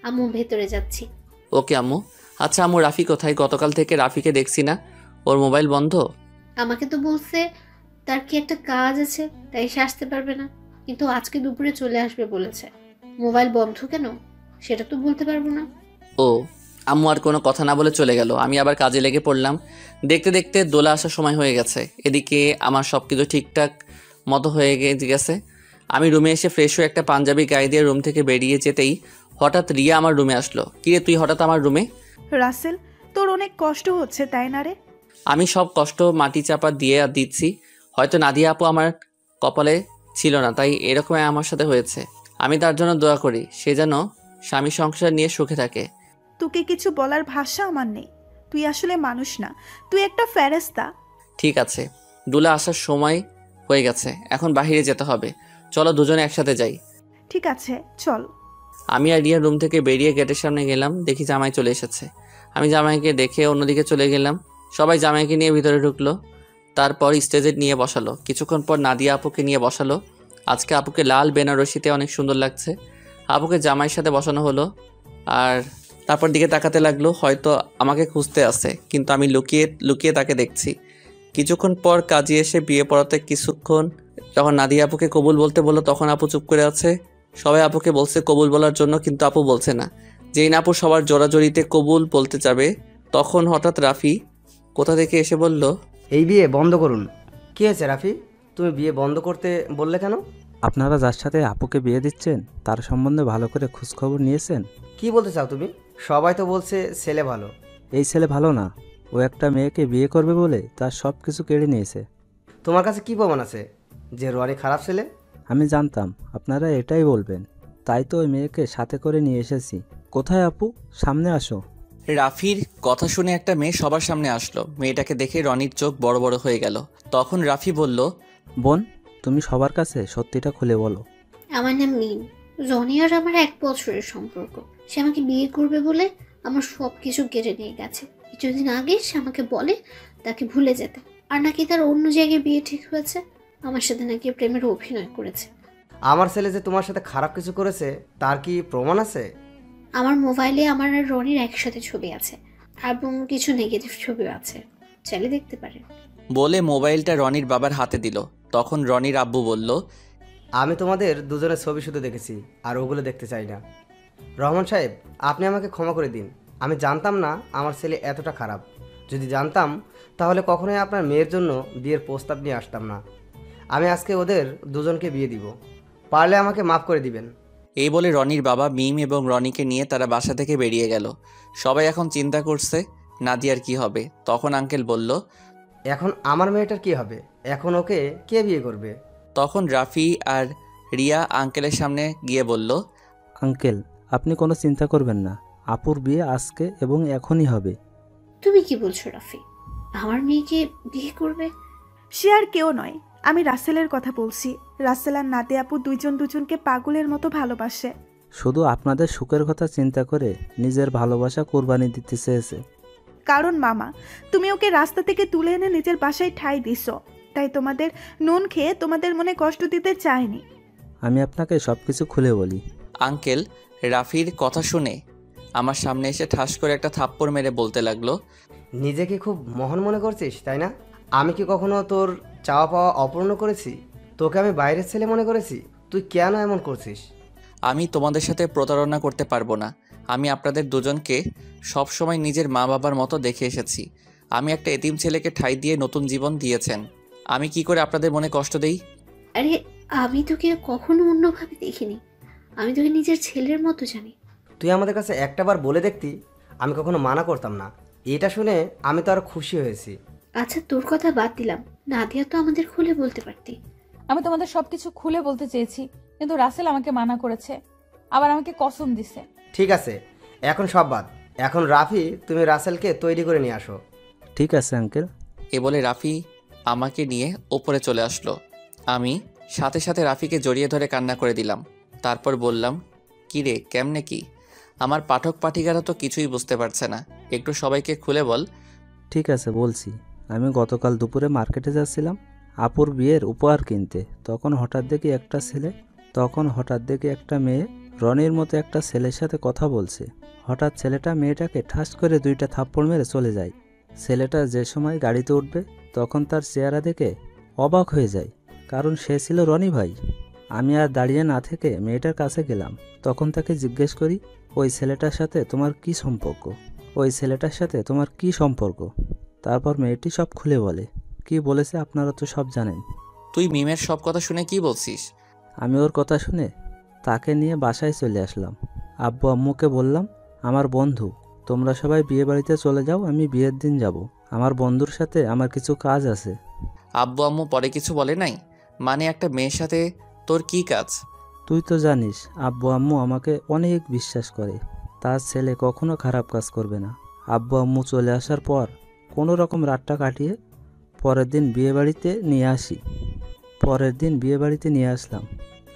আম্মু ভেতরে যাচ্ছি। ওকে আম্মু। আচ্ছা আম্মু, রাফি কোথায়? গতকাল থেকে রাফিকে দেখছি না, ওর মোবাইল বন্ধ। আমাকে তো বলছে তার কি একটা কাজ আছে, তাই সে আসতে পারবে না, কিন্তু আজকে দুপুরে চলে আসবে বলেছে। মোবাইল বন্ধ কেন সেটা তো বলতে পারবো না। ও, আম্মু আর কোনো কথা না বলে চলে গেল। আমি আবার কাজে লেগে পড়লাম। দেখতে দেখতে দোলা আসার সময় হয়ে গেছে। এদিকে আমার সব কিছু ঠিকঠাক মতো হয়ে গেছে। আমি রুমে এসে ফ্রেশ হয়ে একটা পাঞ্জাবি গায়ে দিয়ে রুম থেকে বেরিয়ে যেতেই হঠাৎ রিয়া আমার রুমে আসলো। কিরে তুই হঠাৎ আমার রুমে? রাসেল, তোর অনেক কষ্ট হচ্ছে তাই না রে? আমি সব কষ্ট মাটি চাপা দিয়ে দিচ্ছি। হয়তো নাদিয়া আপু আমার কপালে ছিল না, তাই এরকম আমার সাথে হয়েছে। আমি তার জন্য দোয়া করি, সে যেন স্বামী সংসার নিয়ে সুখে থাকে। তোকে কিছু বলার ভাষা আমার নেই। তুই আসলে মানুষ না, তুই একটা ফেরেশতা। ঠিক আছে, দুলা আসার সময় হয়ে গেছে, এখন বাইরে যেতে হবে। চলো দুজনে একসাথে যাই। ঠিক আছে, চল। আমি আর রিয়া রুম থেকে বেরিয়ে গেটের সামনে গেলাম, দেখি জামাই চলে এসেছে। আমি জামাইকে দেখে অন্যদিকে চলে গেলাম। সবাই জামাইকে নিয়ে ভিতরে ঢুকলো, তারপর স্টেজে নিয়ে বসালো। কিছুক্ষণ পর নাদিয়া আপুকে নিয়ে বসালো। আজকে আপুকে লাল বেনারসিতে অনেক সুন্দর লাগছে। আপুকে জামাইয়ের সাথে বসানো হলো, আর তারপর দিকে তাকাতে লাগলো, হয়তো আমাকে খুঁজতে আসে, কিন্তু আমি লুকিয়ে লুকিয়ে তাকে দেখছি। কিছুক্ষণ পর কাজে এসে বিয়ে পড়াতে কিছুক্ষণ যখন নাদিয়া আপুকে কবুল বলতে বললো, তখন আপু চুপ করে আছে। সবাই আপুকে বলছে কবুল বলার জন্য, কিন্তু আপু বলছে না। যেই না আপু সবার জোড়াজড়িতে কবুল বলতে যাবে, তখন হঠাৎ রাফি কোথা থেকে এসে বলল, এই বিয়ে বন্ধ করুন। কী হয়েছে রাফি, তুমি বিয়ে বন্ধ করতে বললে কেন? আপনারা যার সাথে আপুকে বিয়ে দিচ্ছেন তার সম্বন্ধে ভালো করে খোঁজখবর নিয়েছেন? কি বলতে চাও তুমি? সবাই তো বলছে ছেলে ভালো। এই ছেলে ভালো না, ও একটা মেয়েকে বিয়ে করবে বলে তার সব কিছু কেড়ে নিয়েছে। তোমার কাছে কি প্রমাণ আছে যে রনি খারাপ ছেলে? আমি জানতাম আপনারা এটাই বলবেন, তাই তো ওই মেয়েকে সাথে করে নিয়ে এসেছি। কোথায় আপু, সামনে আসো। রাফির কথা শুনে একটা মেয়ে সবার সামনে আসলো। মেয়েটাকে দেখে রনির চোখ বড় বড় হয়ে গেল। তখন রাফি বলল, বোন, তুমি সবার কাছে সত্যিটা খুলে বলো। আমার নাম মিম। রনি আর আমার 1 বছরের সম্পর্ক। সে আমাকে বিয়ে করবে বলে আমার সব কিছু কেড়ে নিয়ে গেছে। কিছুদিন আগে সে আমাকে বলে তাকে ভুলে যেতে, আর নাকি তার অন্য জায়গায় বিয়ে ঠিক হয়েছে। আমার সাথে নাকি প্রেমের অভিনয় করেছে। আমার ছেলে যে তোমার সাথে খারাপ কিছু করেছে তার কি প্রমাণ আছে? আমার মোবাইলে আমার আর রনির একসাথে ছবি আছে, এবং কিছু নেগেটিভ ছবিও আছে, চাইলে দেখতে পারেন। বলে মোবাইলটা রনির বাবার হাতে দিল। তখন রনির আব্বু বলল, আমি তোমাদের দুজনের ছবি শুধু দেখেছি, আর ওগুলো দেখতে চাই না। রহমান সাহেব, আপনি আমাকে ক্ষমা করে দিন। আমি জানতাম না আমার ছেলে এতটা খারাপ। যদি জানতাম তাহলে কখনোই আপনার মেয়ের জন্য বিয়ের প্রস্তাব নিয়ে আসতাম না। আমি আজকে ওদের দুজনকে বিয়ে দিব। পারলে আমাকে মাফ করে দিবেন। এই বলে রনির বাবা মিম এবং রনিকে নিয়ে তারা বাসা থেকে বেরিয়ে গেল। সবাই এখন চিন্তা করছে নাদিয়ার কি হবে। তখন আঙ্কেল বলল, এখন আমার মেয়েটার কি হবে? এখন ওকে কে বিয়ে করবে? তখন রাফি আর রিয়া আঙ্কেলের সামনে গিয়ে বলল, আঙ্কেল, আপনি কোনো চিন্তা করবেন না, আপুর বিয়ে আজকে এবং এখনই হবে। তুমি কি বলছো রাফি? আমার মেয়েকে বিয়ে করবে? সে আর কেউ নয়, আমি রাসেলের কথা বলছি। রাসেল আর নাদিয়া আপু দুজনকে পাগলের মতো ভালোবাসে। শুধু আপনাদের সুখের কথা চিন্তা করে নিজের ভালোবাসা কোরবানি দিতে চেয়েছে। কারণ মামা, তুমি ওকে রাস্তা থেকে তুলে এনে নিজের বাসায় ঠাঁই দিছ, তাই তোমাদের নুন খেয়ে তোমাদের মনে কষ্ট দিতে চায়নি। আমি আপনাকে সব কিছু খুলে বলি। আঙ্কেল রাফির কথা শুনে আমার সামনে এসে ঠাস করে একটা থাপ্পড় মেরে বলতে লাগলো, নিজেকে খুব মহান মনে করছিস, তাই না? আমি কি কখনো তোর চাওয়া পাওয়া অপূর্ণ করেছি? তোকে আমি বাইরের ছেলে মনে করেছি? তুই কেন এমন করছিস? আমি তোমাদের সাথে প্রতারণা করতে পারবো না। আমি আপনাদের দুজনকে সবসময় নিজের মা বাবার মতো দেখে এসেছি। আমি একটা এতিম ছেলেকে ঠাঁই দিয়ে নতুন জীবন দিয়েছেন। আমি কি করে আপনাদের মনে কষ্ট দেই? আরে আমি তোকে কখনো অন্যভাবে দেখিনি। আমি তোকে নিজের ছেলের মতো জানি। তুই আমাদের কাছে একটাবার বলে দেখতি, আমি কখনো মানা করতাম না। এটা শুনে আমি তো আরো খুশি হয়েছি। আচ্ছা তোর কথা বাদ দিলাম, নাদিয়া তো আমাদের খুলে বলতে পারতি। আমি তোমাদের সবকিছু খুলে বলতে চেয়েছি, কিন্তু রাসেল আমাকে মানা করেছে, আবার আমাকে কসম দিছে। ঠিক আছে, এখন সব বাদ। এখন রাফি, তুমি রাসেলকে তৈরি করে নিয়ে আসো। ঠিক আছে আঙ্কেল। এ বলে রাফি আমাকে নিয়ে ওপরে চলে আসলো। আমি সাথে সাথে রাফিকে জড়িয়ে ধরে কান্না করে দিলাম। তারপর বললাম, কি রে, কেমনে কি? আমার পাঠক পাঠিকারা তো কিছুই বুঝতে পারছে না, একটু সবাইকে খুলে বল। ঠিক আছে, বলছি। আমি গতকাল দুপুরে মার্কেটে যাচ্ছিলাম আপুর বিয়ের উপহার কিনতে। তখন হঠাৎ দেখি একটা মেয়ে রনির মতো একটা ছেলের সাথে কথা বলছে। হঠাৎ ছেলেটা মেয়েটাকে ঠাস করে 2টা থাপ্পড় মেরে চলে যায়। ছেলেটা যে সময় গাড়িতে উঠবে তখন তার চেহারা দেখে অবাক হয়ে যায়, কারণ সে ছিল রনি ভাই। আমি আর দাঁড়িয়ে না থেকে মেয়েটার কাছে গেলাম। তখন তাকে জিজ্ঞেস করি, ওই ছেলেটার সাথে তোমার কি সম্পর্ক? তারপর মেয়েটি সব খুলে বলে। কি বলেছে আপনারা তো সব জানেন। তুই মিমের সব কথা শুনে কি বলছিস? আমি ওর কথা শুনে তাকে নিয়ে বাসায় চলে আসলাম। আব্বু আম্মুকে বললাম, আমার বন্ধু, তোমরা সবাই বিয়ে বাড়িতে চলে যাও, আমি বিয়ের দিন যাব। আমার বন্ধুর সাথে আমার কিছু কাজ আছে। আব্বু আম্মু পরে কিছু বলে নাই? মানে একটা মেয়ের সাথে তোর কি কাজ? তুই তো জানিস আব্বু আম্মু আমাকে অনেক বিশ্বাস করে, তার ছেলে কখনো খারাপ কাজ করবে না। আব্বু আম্মু চলে আসার পর কোনো রকম রাতটা কাটিয়ে পরের দিন বিয়ে বাড়িতে নিয়ে আসলাম।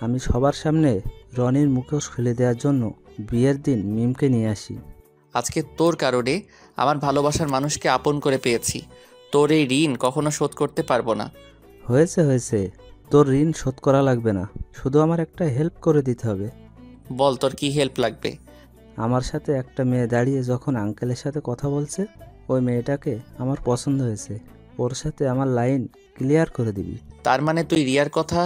আমি সবার সামনে রনির মুখোশ খুলে দেওয়ার জন্য বিয়ের দিন মিমকে নিয়ে আসি। আজকে তোর কারণে আমার ভালোবাসার মানুষকে আপন করে পেয়েছি। তোর এই ঋণ কখনো শোধ করতে পারবো না। হয়েছে, তোর ঋণ শোধ করা লাগবে না, শুধু আমার একটা হেল্প করে দিতে হবে। বল, তোর কি হেল্প লাগবে? আমার সাথে একটা মেয়ে দাঁড়িয়ে যখন আঙ্কেলের সাথে কথা বলছে, ওই মেয়েটাকে আমার পছন্দ হয়েছে। ওর সাথে আমার লাইন ক্লিয়ার করে দিবি। তার মানে তুই রিয়ার কথা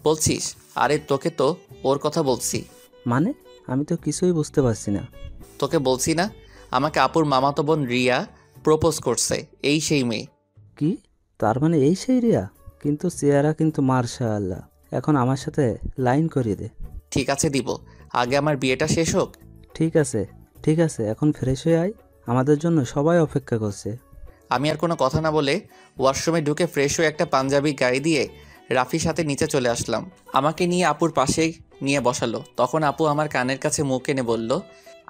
বলছিস? আরে তোকে তো ওর কথা বলছি। মানে? আমি তো কিছুই বুঝতে পারছি না। তোকে বলছি না, আমাকে আপুর মামাতো বোন রিয়া প্রপোজ করছে, এই সেই মেয়ে। কি? তার মানে এই সেই রিয়া? কিন্তু চেহারা কিন্তু মার্শাআল্লাহ। এখন আমার সাথে লাইন করিয়ে দে। ঠিক আছে, দিব, আগে আমার বিয়েটা শেষ হোক। ঠিক আছে, এখন ফ্রেশ হয়ে আয়, আমাদের জন্য সবাই অপেক্ষা করছে। আমি আর কোনো কথা না বলে ওয়াশরুমে ঢুকে ফ্রেশ হয়ে একটা পাঞ্জাবি গায়ে দিয়ে রাফির সাথে নিচে চলে আসলাম। আমাকে নিয়ে আপুর পাশেই নিয়ে বসালো। তখন আপু আমার কানের কাছে মুখ এনে বলল,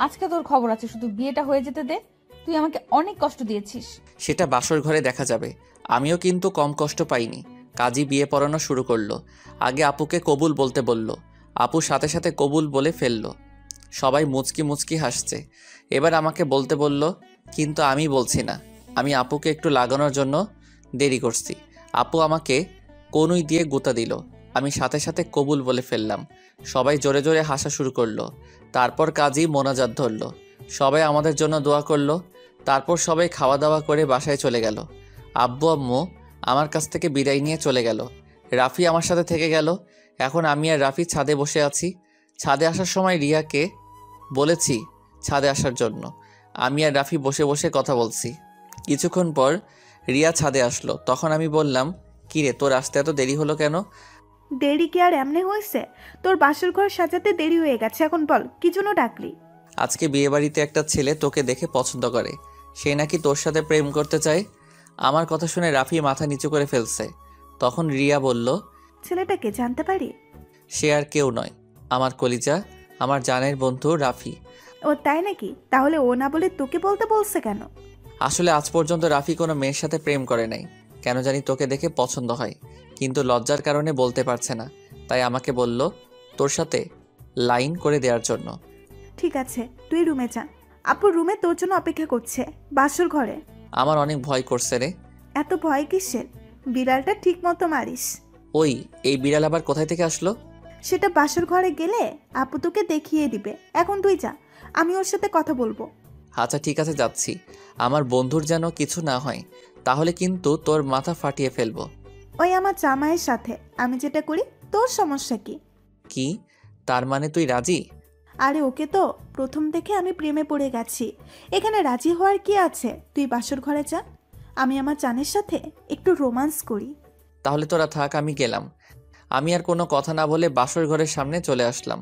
আজকে তোর খবর আছে, শুধু বিয়েটা হয়ে যেতে দে। তুই আমাকে অনেক কষ্ট দিয়েছিস। সেটা বাসর ঘরে দেখা যাবে। আমিও কিন্তু কম কষ্ট পাইনি। কাজী বিয়ে পড়ানো শুরু করলো। আগে আপুকে কবুল বলতে বলল। আপু সাথে সাথে কবুল বলে ফেললো। সবাই মুচকি মুচকি হাসছে। এবার আমাকে বলতে বলল, কিন্তু আমি বলছি না। আমি আপুকে একটু লাগানোর জন্য দেরি করছি। আপু আমাকে কনুই দিয়ে গুঁতা দিল। আমি সাথে সাথে কবুল বলে ফেললাম। সবাই জোরে জোরে হাসা শুরু করলো। তারপর কাজী মোনাজাত ধরলো। সবাই আমাদের জন্য দোয়া করলো। তারপর সবাই খাওয়া দাওয়া করে বাসায় চলে গেল। আব্বু আম্মু আমার কাছ থেকে বিদায় নিয়ে চলে গেল। রাফি আমার সাথে থেকে গেল। এখন আমি আর রাফি ছাদে বসে আছি। ছাদে আসার সময় রিয়াকে বলেছি ছাদে আসার জন্য। আমি আর রাফি বসে বসে কথা বলছি। কিছুক্ষণ পর রিয়া ছাদে আসলো। তখন আমি বললাম, কিরে তোর আসতে এত দেরি হলো কেন? দেরি কি আর এমনি হয়েছে? তোর বাসর ঘর সাজাতে দেরি হয়ে গেছে। এখন বল কি জন্য ডাকলি? আজকে বিয়েবাড়িতে একটা ছেলে তোকে দেখে পছন্দ করে, সে নাকি তোর সাথে প্রেম করতে চায়। আমার কথা শুনে রাফি মাথা নিচু করে ফেলছে। তখন রিয়া বলল, ছেলেটাকে জানতে পারি? সে আর কেউ নয়, আমার কলিজা, আমার জানের বন্ধু রাফি। ও তাই নাকি? তাহলে ও না বলে তোকে বলতে বলছে কেন? আসলে আজ পর্যন্ত রাফি কোনো মেয়ের সাথে প্রেম করে নাই। কেন জানি তোকে দেখে পছন্দ হয়, কিন্তু লজ্জার কারণে বলতে পারছে না। তাই আমাকে বলল তোর সাথে লাইন করে দেওয়ার জন্য। ঠিক আছে, তুই রুমে যা। আপু রুমে তোর জন্য অপেক্ষা করছে, বাসর ঘরে। আমার অনেক ভয় করছে রে। এত ভয় কিসের? বিড়ালটা ঠিক মতো মারিস। ওই, এই বিড়াল আবার কোথায় থেকে আসলো? সেটা বাসর ঘরে গেলে আপু তোকে দেখিয়ে দিবে। এখন তুই যা, আমি ওর সাথে কথা বলবো। আচ্ছা ঠিক আছে, যাচ্ছি। আমার বন্ধুর যেন কিছু না হয়, তাহলে কিন্তু তোর মাথা ফাটিয়ে ফেলবো। ওই আমার জামাইয়ের সাথে আমি যেটা করি, তোর সমস্যা কি? কি? তার মানে তুই রাজি? আরে ওকে তো প্রথম দেখে আমি প্রেমে পড়ে গেছি। এখানে রাজি হওয়ার কি আছে? তুই বাসর ঘরে যা, আমি আমার জানের সাথে একটু রোমান্স করি। তাহলে তোরা থাক, আমি গেলাম। আমি আর কোনো কথা না বলে বাসর ঘরের সামনে চলে আসলাম।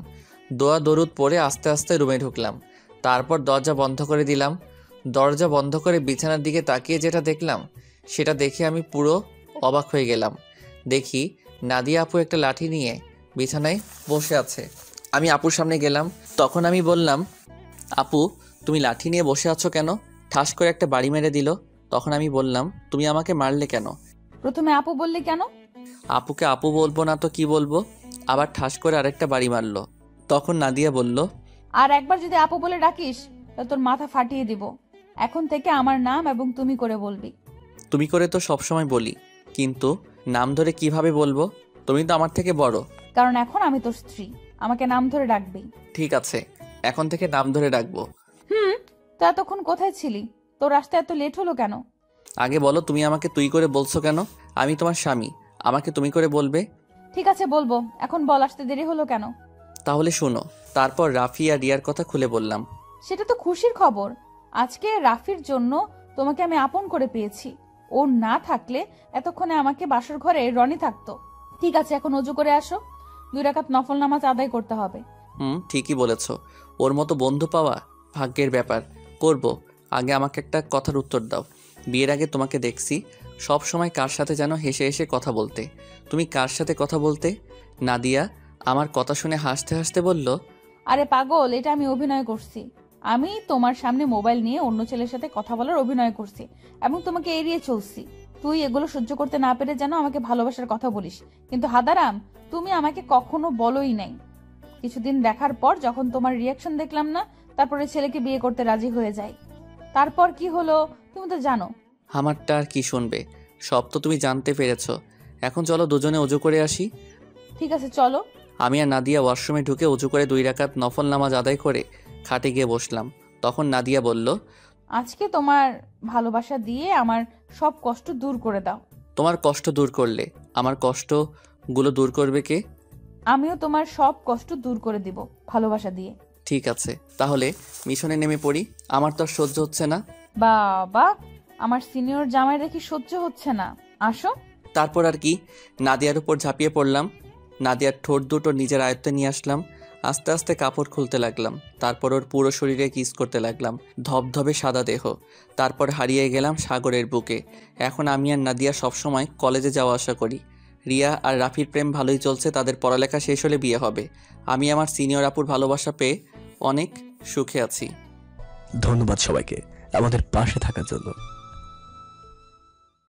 দোয়া দরুদ পরে আস্তে আস্তে রুমে ঢুকলাম। তারপর দরজা বন্ধ করে দিলাম। দরজা বন্ধ করে বিছানার দিকে তাকিয়ে যেটা দেখলাম, সেটা দেখে আমি পুরো অবাক হয়ে গেলাম। দেখি নাদিয়া আপু একটা লাঠি নিয়ে বিছানায় বসে আছে। আমি আপুর সামনে গেলাম। তখন আমি বললাম, আপু তুমি লাঠি নিয়ে বসে আছো কেন? ঠাস করে একটা বাড়ি মেরে দিল। তখন আমি বললাম, তুমি আমাকে মারলে কেন? প্রথমে আপু বললে কেন? আপুকে আপু বলবো না তো কি বলবো? আবার ঠাস করে আরেকটা বাড়ি মারলো। তখন নাদিয়া বলল, আর একবার যদি আপু বলে ডাকিস তাহলে তোর মাথা ফাটিয়ে দিব। এখন থেকে আমার নাম এবং তুমি করে বলবি। তুমি করে তো সবসময় বলি, কিন্তু নাম ধরে কিভাবে বলবো? তুমি তো আমার থেকে বড়। কারণ এখন আমি তোর স্ত্রী, আমাকে নাম ধরে ডাকবি। ঠিক আছে, এখন থেকে নাম ধরে ডাকবো। তো এতক্ষণ কোথায় ছিলি? তোর আসতে এত লেট হলো কেন? আগে বলো, তুমি আমাকে তুই করে বলছো কেন? আমি তোমার স্বামী, আমাকে তুমি করে বলবে। ঠিক আছে বলবো, এখন বল আসতে দেরি হলো কেন? তাহলে শোনো। তারপর রাফি আর রিয়ার কথা খুলে বললাম। সেটা তো খুশির খবর। আজকে রাফির জন্য তোমাকে আমি আপন করে পেয়েছি। ও না থাকলে এতক্ষণে আমাকে বাসর ঘরে রনি থাকতো। ঠিক আছে, এখন অজু করে আসো, 2 রাকাত নফল নামাজ আদায় করতে হবে। ঠিকই বলেছ। ওর মতো বন্ধু পাওয়া ভাগ্যের ব্যাপার। করব। আগে আমাকে একটা কথার উত্তর দাও। বিয়ের আগে তোমাকে দেখছি সব সময় কার সাথে যেন হেসে হেসে কথা বলতে। তুমি কার সাথে কথা বলতে? নাদিয়া আমার কথা শুনে হাসতে হাসতে বলল, আরে পাগল, এটা আমি অভিনয় করছি। আমি তোমার সামনে মোবাইল নিয়ে অন্য ছেলের সাথে কথা বলার অভিনয় করছি এবং তোমাকে এড়িয়ে চলছি। তুই এগুলো সহ্য করতে না পেরে যেন আমাকে ভালোবাসার কথা বলিস, কিন্তু হাদারাম তুমি আমাকে কখনো বলোই নাই। কিছুদিন দেখার পর যখন তোমার রিয়াকশন দেখলাম না, তারপরে ছেলেকে বিয়ে করতে রাজি হয়ে যায়। তারপর কি হলো তুমি তো জানো। আমারটা আর কি শুনবে? সব তো তুমি জানতে পেরেছো। এখন চলো দুজনে অজু করে আসি। ঠিক আছে চলো। আমি আর নাদিয়া ওয়াশরুমে ঢুকে অজু করে 2 রাকাত নফল নামাজ আদায় করে খাটে গিয়ে বসলাম। তখন নাদিয়া বলল, আজকে তোমার ভালোবাসা দিয়ে আমার সব কষ্ট দূর করে দাও। তোমার কষ্ট দূর করলে আমার কষ্টগুলো দূর করবে কে? আমিও তোমার সব কষ্ট দূর করে দিব ভালোবাসা দিয়ে। ঠিক আছে, তাহলে মিশনে নেমে পড়ি। আমার তো আর সহ্য হচ্ছে না। বাবা, আমার সিনিয়র জামাই দেখি সহ্য হচ্ছে না, আসো। তারপর আর কি, নাদিয়ার উপর ঝাঁপিয়ে পড়লাম। নাদিয়ার ঠোঁট দুটো নিজের আয়ত্তে নিয়ে আসলাম। আস্তে আস্তে কাপড় খুলতে লাগলাম। তারপর ওর পুরো শরীরে কিস করতে লাগলাম, ধবধবে সাদা দেহ। তারপর হারিয়ে গেলাম সাগরের বুকে। এখন আমি আর নাদিয়া সবসময় কলেজে যাওয়া আসা করি। রিয়া আর রাফির প্রেম ভালোই চলছে, তাদের পড়ালেখা শেষ হলে বিয়ে হবে। আমি আমার সিনিয়র আপুর ভালোবাসা পেয়ে অনেক সুখে আছি। ধন্যবাদ সবাইকে আমাদের পাশে থাকার জন্য।